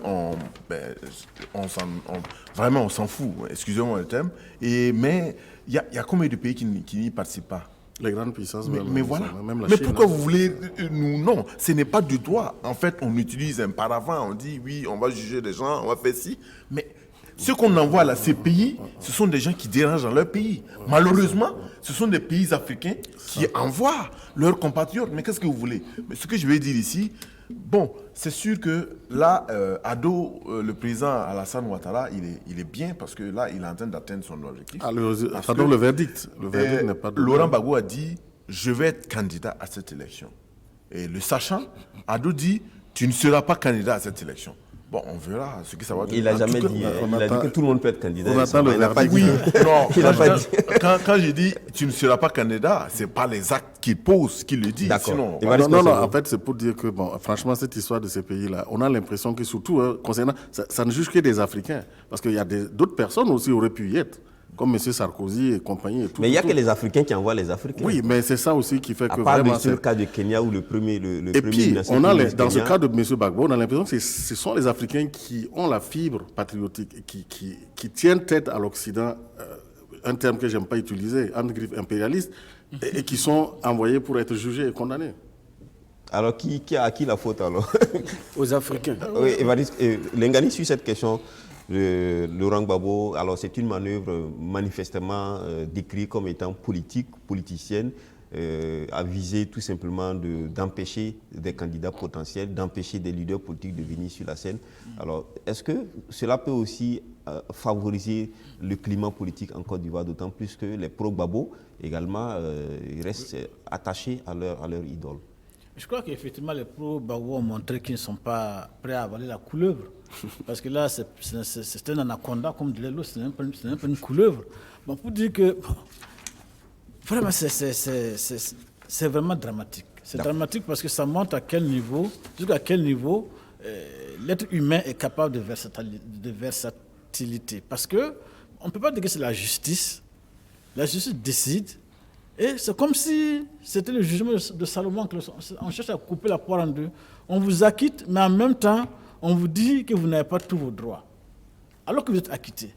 vraiment on s'en fout, excusez-moi le terme, mais il y a combien de pays qui n'y participent pas? Les grandes puissances, Mais voilà. même la Mais Chine, pourquoi hein. vous voulez nous? Non, ce n'est pas du droit. En fait, on utilise un paravent, on dit oui, on va juger les gens, on va faire ci. Mais ceux qu'on envoie à la CPI, ce sont des gens qui dérangent dans leur pays. Malheureusement, ce sont des pays africains qui envoient leurs compatriotes. Mais qu'est-ce que vous voulez? Mais ce que je vais dire ici, bon, c'est sûr que là, Ado, le président Alassane Ouattara, il est bien parce que là, il est en train d'atteindre son objectif. Parce Pardon, que, le verdict. Le verdict n'est pas de... Laurent Gbagbo a dit « Je vais être candidat à cette élection ». Et le sachant, Ado dit « Tu ne seras pas candidat à cette élection ». Bon, on verra ce que ça va donner. Il n'a En jamais tout cas, dit, on il a dit attend- que tout le monde peut être candidat. on attend le Il n'a pas verdict. dit. Oui, non, Il a pas dit. quand j'ai dit « Tu ne seras pas candidat », ce n'est pas les actes qu'il pose qu'il le dit. D'accord. Sinon, Et voilà. Non, Est-ce que c'est en bon? fait, c'est pour dire que, bon, franchement, cette histoire de ces pays-là, on a l'impression que surtout, concernant, ça ne juge que des Africains. Parce qu'il y a d'autres personnes aussi qui auraient pu y être, comme M. Sarkozy et compagnie. Et tout, Mais il n'y a tout. que les Africains qui envoient les Africains. Oui, mais c'est ça aussi qui fait À que part vraiment... le cas de Kenya où le premier Et premier puis, ministre dans ce Kenya- cas de M. Gbagbo, on a l'impression que ce sont les Africains qui ont la fibre patriotique, et qui tiennent tête à l'Occident, un terme que je n'aime pas utiliser, entre griffes impérialiste, et qui sont envoyés pour être jugés et condamnés. Alors, à qui la faute alors? Aux Africains. Oui, Évariste, Lengani, sur cette question de Laurent Gbagbo, alors c'est une manœuvre manifestement décrite comme étant politicienne, à viser tout simplement d'empêcher des candidats potentiels, d'empêcher des leaders politiques de venir sur la scène. Alors, est-ce que cela peut aussi favoriser le climat politique en Côte d'Ivoire, d'autant plus que les pro-Gbagbo également restent attachés à leur idole? Je crois qu'effectivement, les pro-Gbagbo ont montré qu'ils ne sont pas prêts à avaler la couleuvre. Parce que là, c'est un anaconda, comme dirait l'autre, c'est un peu une couleuvre. Bon, pour dire que, bon, vraiment, c'est vraiment dramatique. C'est dramatique parce que ça montre jusqu'à quel niveau l'être humain est capable de versatilité. Parce qu'on ne peut pas dire que c'est la justice. La justice décide. Et c'est comme si c'était le jugement de Salomon. On cherche à couper la poire en deux. On vous acquitte, mais en même temps, on vous dit que vous n'avez pas tous vos droits. Alors que vous êtes acquitté.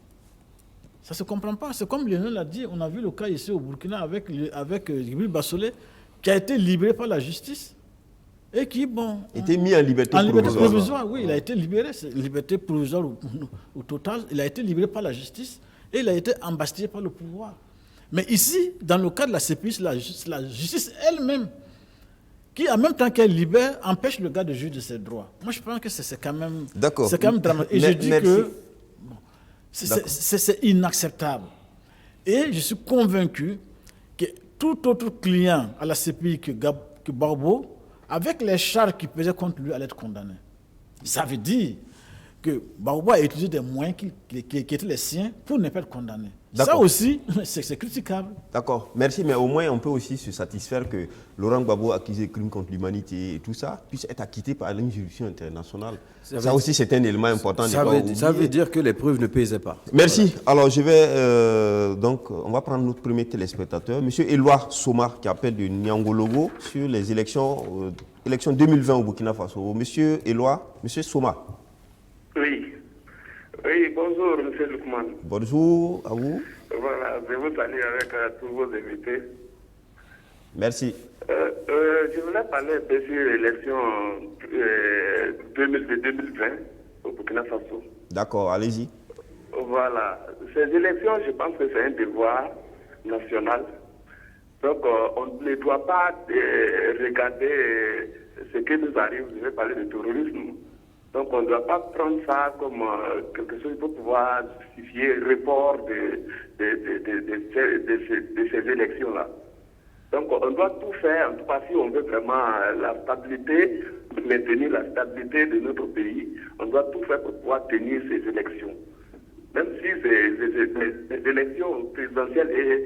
Ça ne se comprend pas. C'est comme Lionel l'a dit, on a vu le cas ici au Burkina avec Djibril Bassolé, qui a été libéré par la justice et qui, bon... était mis en liberté provisoire. Oui, il a été libéré. C'est liberté provisoire ou totale. Il a été libéré par la justice et il a été embastillé par le pouvoir. Mais ici, dans le cas de la CPI, c'est la justice elle-même qui, en même temps qu'elle libère, empêche le gars de jouir de ses droits. Moi, je pense que c'est quand même... D'accord. C'est quand même dramatique. Et je dis que bon, c'est inacceptable. Et je suis convaincu que tout autre client à la CPI que Gbagbo, avec les charges qui pesaient contre lui, allait être condamné. Ça veut dire que Baouba a utilisé des moyens qui étaient les siens pour ne pas être condamné. Ça D'accord. aussi, c'est critiquable. D'accord, merci, mais au moins on peut aussi se satisfaire que Laurent Gbagbo, accusé de crimes contre l'humanité et tout ça, puisse être acquitté par une juridiction internationale. Ça aussi, c'est un élément important. Ça veut dire que les preuves ne pesaient pas. Merci. Alors, je vais donc, on va prendre notre premier téléspectateur, Monsieur Éloi Soma, qui appelle de Niangologo sur les élections 2020 au Burkina Faso. Monsieur Éloi, Monsieur Soma. Oui. Oui, bonjour, Monsieur Lukman. Bonjour à vous. Voilà, je vous salue avec tous vos invités. Merci. Je voulais parler un peu sur l'élection 2020 au Burkina Faso. D'accord, allez-y. Voilà. Ces élections, je pense que c'est un devoir national. Donc, on ne doit pas regarder ce qui nous arrive. Je vais parler de terrorisme. Donc, on ne doit pas prendre ça comme quelque chose pour pouvoir justifier le report de ces élections-là. Donc, on doit tout faire, en tout cas, si on veut vraiment la stabilité, maintenir la stabilité de notre pays, on doit tout faire pour pouvoir tenir ces élections. Même si les élections présidentielles et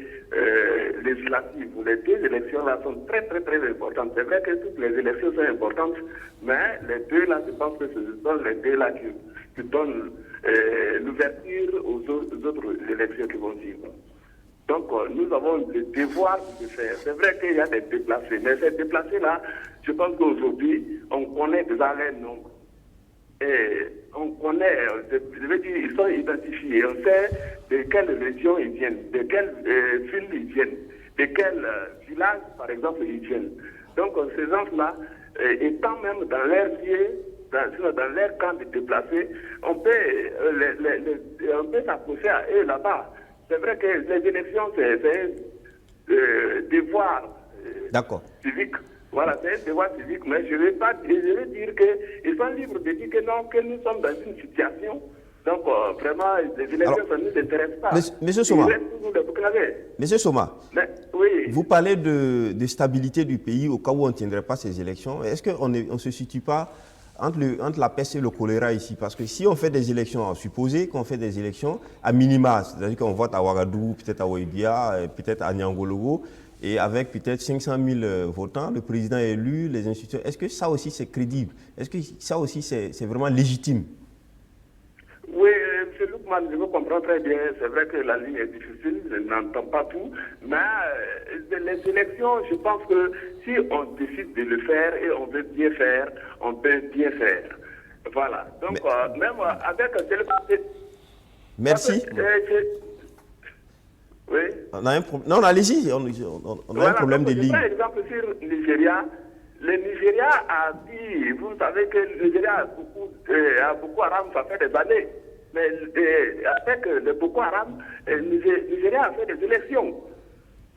législatives, les deux élections-là sont très, très, très importantes. C'est vrai que toutes les élections sont importantes, mais les deux-là, je pense que ce sont les deux-là qui donnent l'ouverture aux autres élections qui vont suivre. Donc, nous avons le devoir de faire. C'est vrai qu'il y a des déplacés, mais ces déplacés-là, je pense qu'aujourd'hui, on connaît déjà les nombres. Et on connaît, je veux dire, ils sont identifiés. On sait de quelle région ils viennent, de quelle ville ils viennent, de quel village, par exemple, ils viennent. Donc, ces gens-là, étant même dans leur lieu, dans leur camp de déplacés, on peut s'approcher à eux là-bas. C'est vrai que les élections, c'est un devoir civique. Voilà, c'est un devoir civique, mais je vais dire qu'ils sont libres de dire que non, que nous sommes dans une situation. Donc, vraiment, les élections, ça ne nous intéresse pas. Monsieur Soma, Monsieur Soma, oui. Vous parlez de stabilité du pays au cas où on ne tiendrait pas ces élections. Est-ce qu'on ne se situe pas entre la peste et le choléra ici? Parce que si on fait des élections, supposé qu'on fait des élections à minima, c'est-à-dire qu'on vote à Ouagadougou, peut-être à Ouébia, peut-être à Niangologo, et avec peut-être 500 000 votants, le président est élu, les institutions. Est-ce que ça aussi c'est crédible? Est-ce que ça aussi c'est vraiment légitime? Oui, M. Lukman, je vous comprends très bien. C'est vrai que la ligne est difficile, je n'entends pas tout. Mais les élections, je pense que si on décide de le faire et on veut bien faire, on peut bien faire. Voilà. Donc, même avec un tel... Merci. Oui. Non, allez-y, on a un problème de ligne. Par exemple, sur le Nigeria, le Nigeria a dit, vous savez que le Nigeria a beaucoup Haram, ça fait des années. Mais avec le Boko Haram, le Nigeria a fait des élections.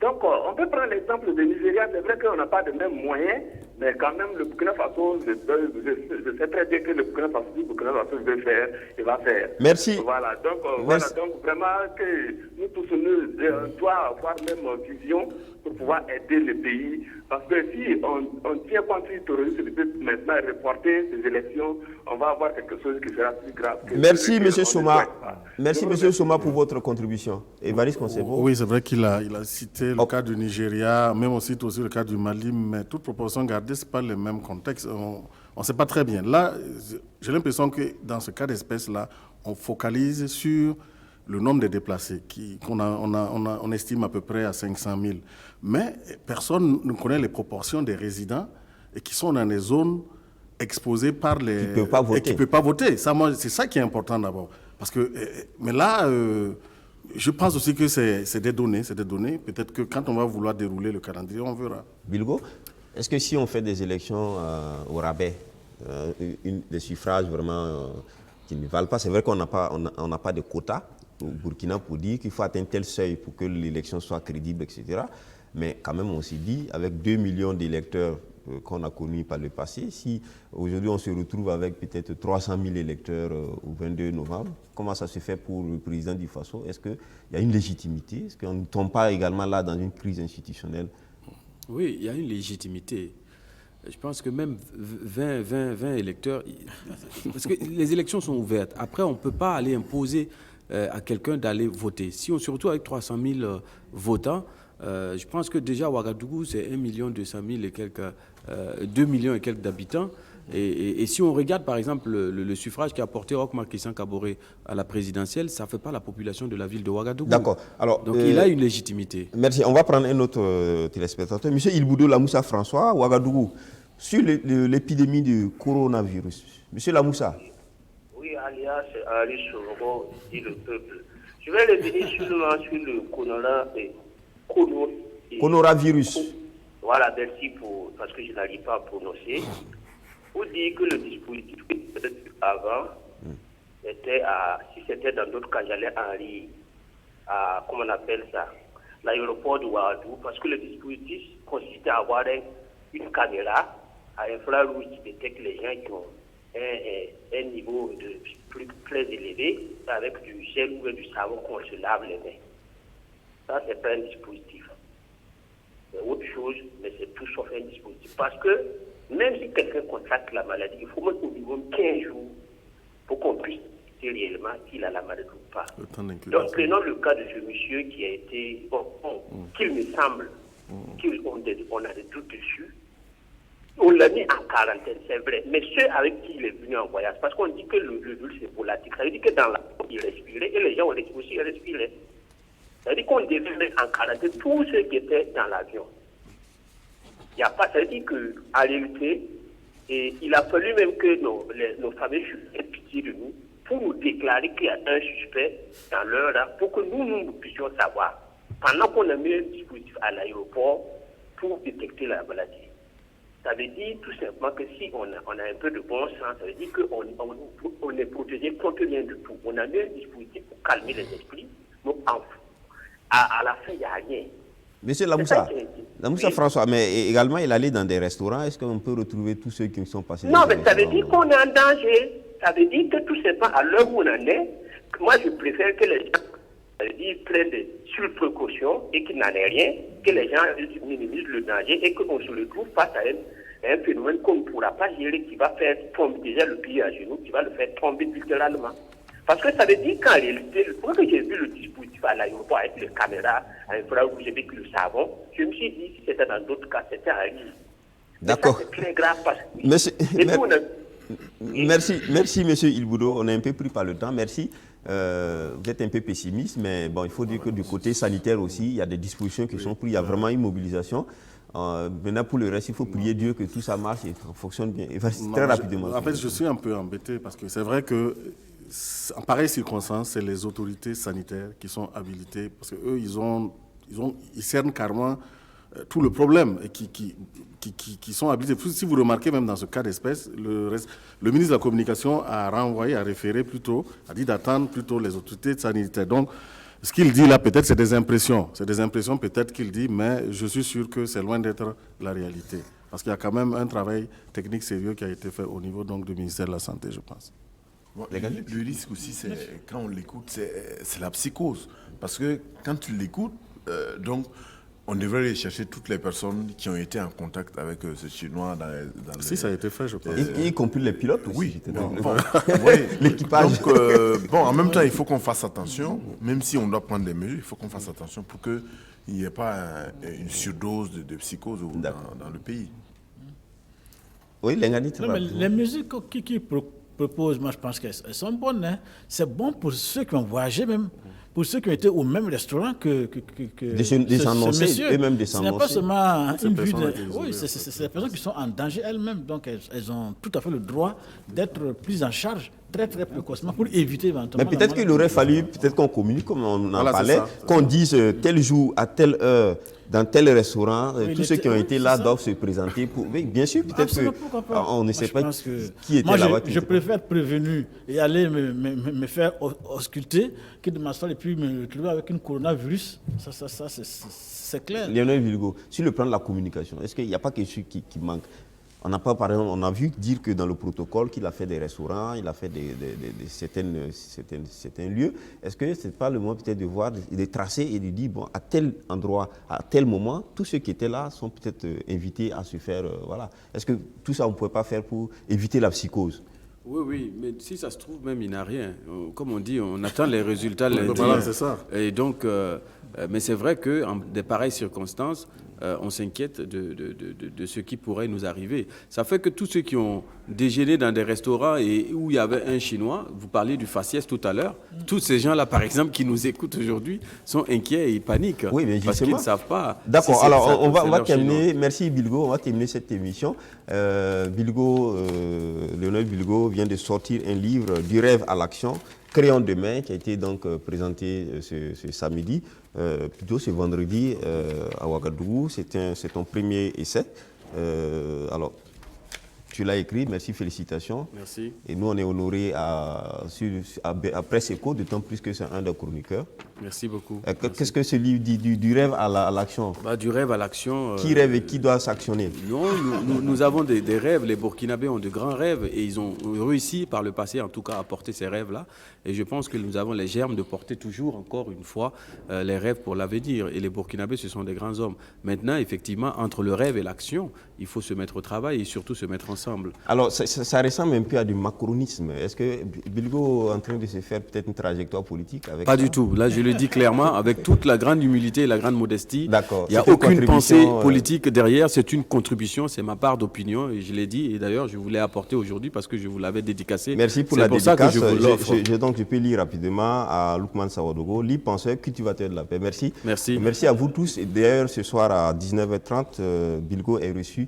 Donc, on peut prendre l'exemple de Nigeria. C'est vrai qu'on n'a pas de mêmes moyens, mais quand même, le Burkina Faso, je sais très bien que le Burkina Faso veut faire, il va faire. Merci. Voilà, donc, donc vraiment, que nous tous, nous doit avoir même vision pour pouvoir aider le pays. Parce que si on tient compte du terrorisme, maintenant reporter ces élections, on va avoir quelque chose qui sera plus grave. Merci, M. Soma. Merci, M. Soma, pour votre contribution. Évariste Konsebo. Oui, c'est vrai qu'il a cité le cas du Nigeria, même aussi le cas du Mali, mais toute proportion gardée, ce n'est pas le même contexte. On ne sait pas très bien. Là, j'ai l'impression que dans ce cas d'espèce-là, on focalise sur le nombre de déplacés, on estime à peu près à 500 000. Mais personne ne connaît les proportions des résidents et qui sont dans des zones exposées par les... Qui ne peuvent pas voter. Et qui ne peuvent pas voter. C'est ça qui est important d'abord. Parce que, mais là, je pense aussi que c'est des données. Peut-être que quand on va vouloir dérouler le calendrier, on verra. Bilgo, est-ce que si on fait des élections au rabais, des suffrages vraiment qui ne valent pas, c'est vrai qu'on n'a pas de quotas au Burkina pour dire qu'il faut atteindre tel seuil pour que l'élection soit crédible, etc. Mais quand même, on s'est dit, avec 2 millions d'électeurs qu'on a connus par le passé, si aujourd'hui on se retrouve avec peut-être 300 000 électeurs au 22 novembre, comment ça se fait pour le président du Faso? Est-ce qu'il y a une légitimité? Est-ce qu'on ne tombe pas également là dans une crise institutionnelle? Oui, il y a une légitimité. je pense que même 20 électeurs, parce que les élections sont ouvertes. Après, on ne peut pas aller imposer à quelqu'un d'aller voter. Surtout avec 300 000 votants, je pense que déjà Ouagadougou, c'est 1 200 000 et quelques, 2 millions et quelques d'habitants. Et si on regarde par exemple le suffrage qu'a apporté Roch-Marc Christian Kaboré à la présidentielle, ça ne fait pas la population de la ville de Ouagadougou. D'accord. Alors, donc il a une légitimité. Merci. On va prendre un autre téléspectateur. Monsieur Ilboudo Lamoussa François, Ouagadougou, sur l'épidémie du coronavirus. Monsieur Lamoussa. Oui, alias Ali Sorobo, dit le peuple. Je vais revenir sur le coronavirus. Voilà, merci parce que je n'arrive pas à prononcer. Vous dire que le dispositif avant était si c'était dans d'autres cas, j'allais à comment on appelle ça, l'aéroport de Ouagadougou, parce que le dispositif consistait à avoir une caméra à infrarouge qui détecte les gens qui ont un niveau de très élevé, avec du gel ou du savon qu'on se lave les mains. Ça, c'est pas un dispositif. C'est autre chose, mais c'est tout sauf un dispositif. Parce que même si quelqu'un contracte la maladie, il faut mettre au minimum 15 jours pour qu'on puisse dire réellement s'il a la maladie ou pas. Donc, prenons le cas de ce monsieur qui a été, qu'il me semble, qu'on a des doutes dessus. On l'a mis en quarantaine, c'est vrai. Mais ceux avec qui il est venu en voyage, parce qu'on dit que le virus est volatile, ça veut dire que dans la peau, il respirait et les gens aussi respiraient. Ça veut dire qu'on devait mettre en quarantaine tous ceux qui étaient dans l'avion. Il n'y a pas, ça veut dire qu'en réalité, il a fallu même que nos familles aient pitié de nous pour nous déclarer qu'il y a un suspect dans l'heure là, pour que nous puissions savoir. Pendant qu'on a mis un dispositif à l'aéroport pour détecter la maladie. Ça veut dire tout simplement que si on a un peu de bon sens, ça veut dire qu'on est protégé contre rien du tout. On a mis un dispositif pour calmer les esprits, mais à la fin, il n'y a rien. Monsieur Lamoussa François, mais également il allait dans des restaurants. Est-ce qu'on peut retrouver tous ceux qui sont passés dans des restaurants? Non, mais ça veut dire qu'on est en danger. Ça veut dire que tout simplement, à l'heure où on en est, moi je préfère que les gens prennent des précautions et qu'il n'en ait rien, que les gens minimisent le danger et qu'on se retrouve face à un phénomène qu'on ne pourra pas gérer, qui va faire tomber déjà le pays à genoux, qui va le faire tomber littéralement. Parce que ça veut dire qu'en réalité, quand j'ai vu le dispositif à l'aéroport avec les caméras, à infrarouge, j'ai vu que le savon, je me suis dit, si c'était dans d'autres cas, c'était à risque. D'accord. C'est très grave parce que... Merci, monsieur Ilboudo. On est un peu pris par le temps. Merci. Vous êtes un peu pessimiste, mais bon, il faut dire que du côté sanitaire aussi, il y a des dispositions qui sont prises. Il y a vraiment une mobilisation. Maintenant, pour le reste, il faut prier Dieu que tout ça marche et fonctionne bien. Et très rapidement. En fait, je suis un peu embêté parce que c'est vrai que en pareille circonstance, c'est les autorités sanitaires qui sont habilitées parce qu'eux, ils cernent carrément tout le problème et qui sont habilités. Si vous remarquez, même dans ce cas d'espèce, le ministre de la Communication a renvoyé, a référé plutôt, a dit d'attendre plutôt les autorités sanitaires. Donc, ce qu'il dit là, peut-être, c'est des impressions. C'est des impressions peut-être qu'il dit, mais je suis sûr que c'est loin d'être la réalité. Parce qu'il y a quand même un travail technique sérieux qui a été fait au niveau donc, du ministère de la Santé, je pense. Bon, le risque aussi, c'est quand on l'écoute, c'est la psychose. Parce que quand tu l'écoutes, donc, on devrait aller chercher toutes les personnes qui ont été en contact avec ce Chinois dans Si, ça a été fait, je pense. Y compris les pilotes aussi. Oui, l'équipage. Donc, en même temps, il faut qu'on fasse attention, même si on doit prendre des mesures, il faut qu'on fasse attention pour qu'il n'y ait pas une surdose de psychose dans le pays. Oui, les musiques qui proposent, moi je pense qu'elles sont bonnes. Hein. C'est bon pour ceux qui ont voyagé même. Pour ceux qui ont été au même restaurant que ce monsieur. Et même des ce n'est pas seulement une vue oui, c'est des personnes qui sont en danger elles-mêmes. Donc elles ont tout à fait le droit d'être prises en charge très très précocement pour éviter éventuellement... Mais peut-être qu'il aurait fallu, qu'on communique comme on en parlait, qu'on dise tel jour, à telle heure, dans tel restaurant, tous ceux qui ont été là doivent se présenter. Oui, bien sûr, peut-être qu'on ne sait pas qui était là-bas. Je préfère être prévenu et aller me faire ausculter que de m'asseoir et puis me retrouver avec une coronavirus. Ça c'est clair. Lionel Vilgo, sur le plan de la communication, est-ce qu'il n'y a pas quelque chose qui manque? On n'a pas, par exemple, on a vu dire que dans le protocole qu'il a fait des restaurants, il a fait certains lieux. Est-ce que ce n'est pas le moment peut-être de voir, de tracer et de dire, bon, à tel endroit, à tel moment, tous ceux qui étaient là sont peut-être invités à se faire, voilà. Est-ce que tout ça, on ne pourrait pas faire pour éviter la psychose? Oui, oui, mais si ça se trouve, même il n'a rien. Comme on dit, on attend les résultats lundi. Voilà, c'est ça. Et donc, mais c'est vrai qu'en de pareilles circonstances, on s'inquiète de ce qui pourrait nous arriver. Ça fait que tous ceux qui ont déjeuné dans des restaurants et où il y avait un Chinois, vous parliez du faciès tout à l'heure, tous ces gens-là, par exemple, qui nous écoutent aujourd'hui, sont inquiets et ils paniquent. Oui, mais parce qu'ils ne savent pas. D'accord, si alors on va terminer. Chinois. Merci Bilgo, on va terminer cette émission. Lionel Bilgo vient de sortir un livre du rêve à l'action, Créons demain, qui a été donc présenté ce samedi, plutôt ce vendredi à Ouagadougou. C'est ton premier essai. Alors, tu l'as écrit, merci, félicitations. Merci. Et nous, on est honorés à Presse Éco, d'autant plus que c'est un des chroniqueurs. Merci beaucoup. Qu'est-ce que ce livre dit du rêve à l'action? Du rêve à l'action. Qui rêve et qui doit s'actionner? Non, nous avons des rêves. Les Burkinabés ont de grands rêves et ils ont réussi par le passé, en tout cas, à porter ces rêves-là. Et je pense que nous avons les germes de porter toujours, encore une fois, les rêves pour l'avenir. Et les Burkinabés, ce sont des grands hommes. Maintenant, effectivement, entre le rêve et l'action, il faut se mettre au travail et surtout se mettre ensemble. Alors, ça ressemble un peu à du macronisme. Est-ce que Bilgo est en train de se faire peut-être une trajectoire politique avec Pas ça? du tout. Là, je le dis clairement, avec toute la grande humilité et la grande modestie. D'accord. Il n'y a aucune pensée politique derrière. C'est une contribution, c'est ma part d'opinion. Et je l'ai dit. Et d'ailleurs, je voulais apporter aujourd'hui parce que je vous l'avais dédicacé. Merci pour la dédicace. C'est pour ça que je vous l'offre. Donc, je peux lire rapidement à Lukman Sawadogo, libre penseur, cultivateur de la paix. Merci. Merci. Merci à vous tous. Et d'ailleurs, ce soir à 19h30, Bilgo est reçu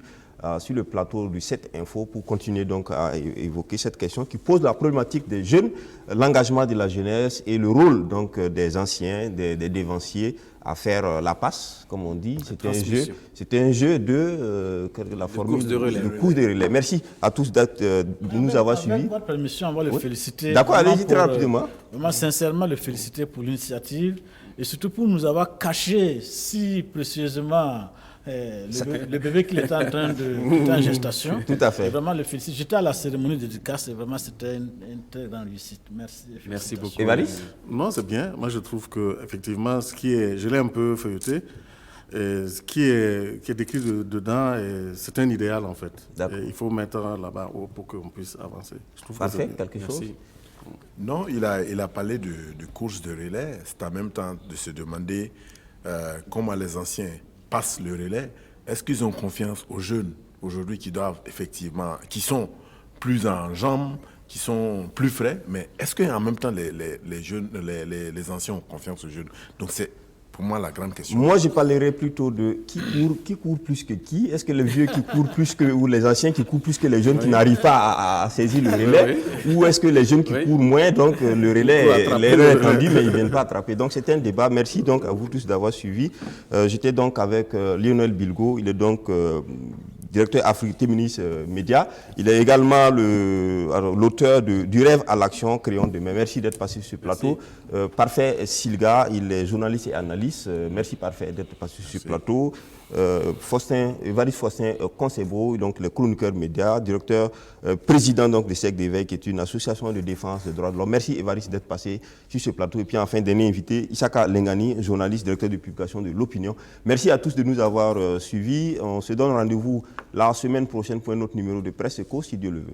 sur le plateau du 7 Info pour continuer donc à évoquer cette question qui pose la problématique des jeunes, l'engagement de la jeunesse et le rôle donc des anciens, des dévanciers à faire la passe, comme on dit. C'était un jeu de la formule de relais. de course de relais. Merci à tous de nous avoir suivis. Avec votre permission, on va le féliciter. D'accord, allez-y très rapidement. Vraiment sincèrement le féliciter pour l'initiative et surtout pour nous avoir caché si précieusement le bébé qu'il était en train de en gestation. Tout à fait. Et vraiment le félicite. J'étais à la cérémonie de dédicace et vraiment c'était une très grande réussite. Merci. Merci beaucoup. Évariste? Non, c'est bien. Moi, je trouve que effectivement, ce qui est, je l'ai un peu feuilleté, et ce qui est décrit dedans, c'est un idéal en fait. Et il faut mettre là-bas pour qu'on puisse avancer. Je trouve Parfait, que quelque chose. Non, il a parlé de course de relais. C'est en même temps de se demander comment les anciens passent le relais. Est-ce qu'ils ont confiance aux jeunes aujourd'hui qui doivent effectivement, qui sont plus en jambes, qui sont plus frais, mais est-ce qu'en même temps les jeunes, les anciens ont confiance aux jeunes? Donc c'est pour moi la grande question. Moi, je parlerais plutôt de qui court plus que qui. Est-ce que les vieux qui courent plus que, ou les anciens qui courent plus que les jeunes qui n'arrivent pas à saisir le relais, ou est-ce que les jeunes qui courent moins, donc le relais est tendu, mais ils ne viennent pas attraper. Donc c'est un débat. Merci donc à vous tous d'avoir suivi. J'étais donc avec Lionel Bilgo, il est donc directeur Afrique Féministe Média. Il est également l'auteur du rêve à l'action, Créons demain. Merci d'être passé sur ce plateau. Parfait Silga, il est journaliste et analyste. Merci Parfait d'être passé sur ce plateau. Évariste Faustin Concebo, donc le chroniqueur média, directeur, président donc de SEC d'éveil, qui est une association de défense des droits de l'homme. Merci Évariste d'être passé sur ce plateau. Et puis enfin, dernier invité, Isaka Lengani, journaliste, directeur de publication de l'Opinion. Merci à tous de nous avoir suivis. On se donne rendez-vous la semaine prochaine pour un autre numéro de Presse Éco, si Dieu le veut.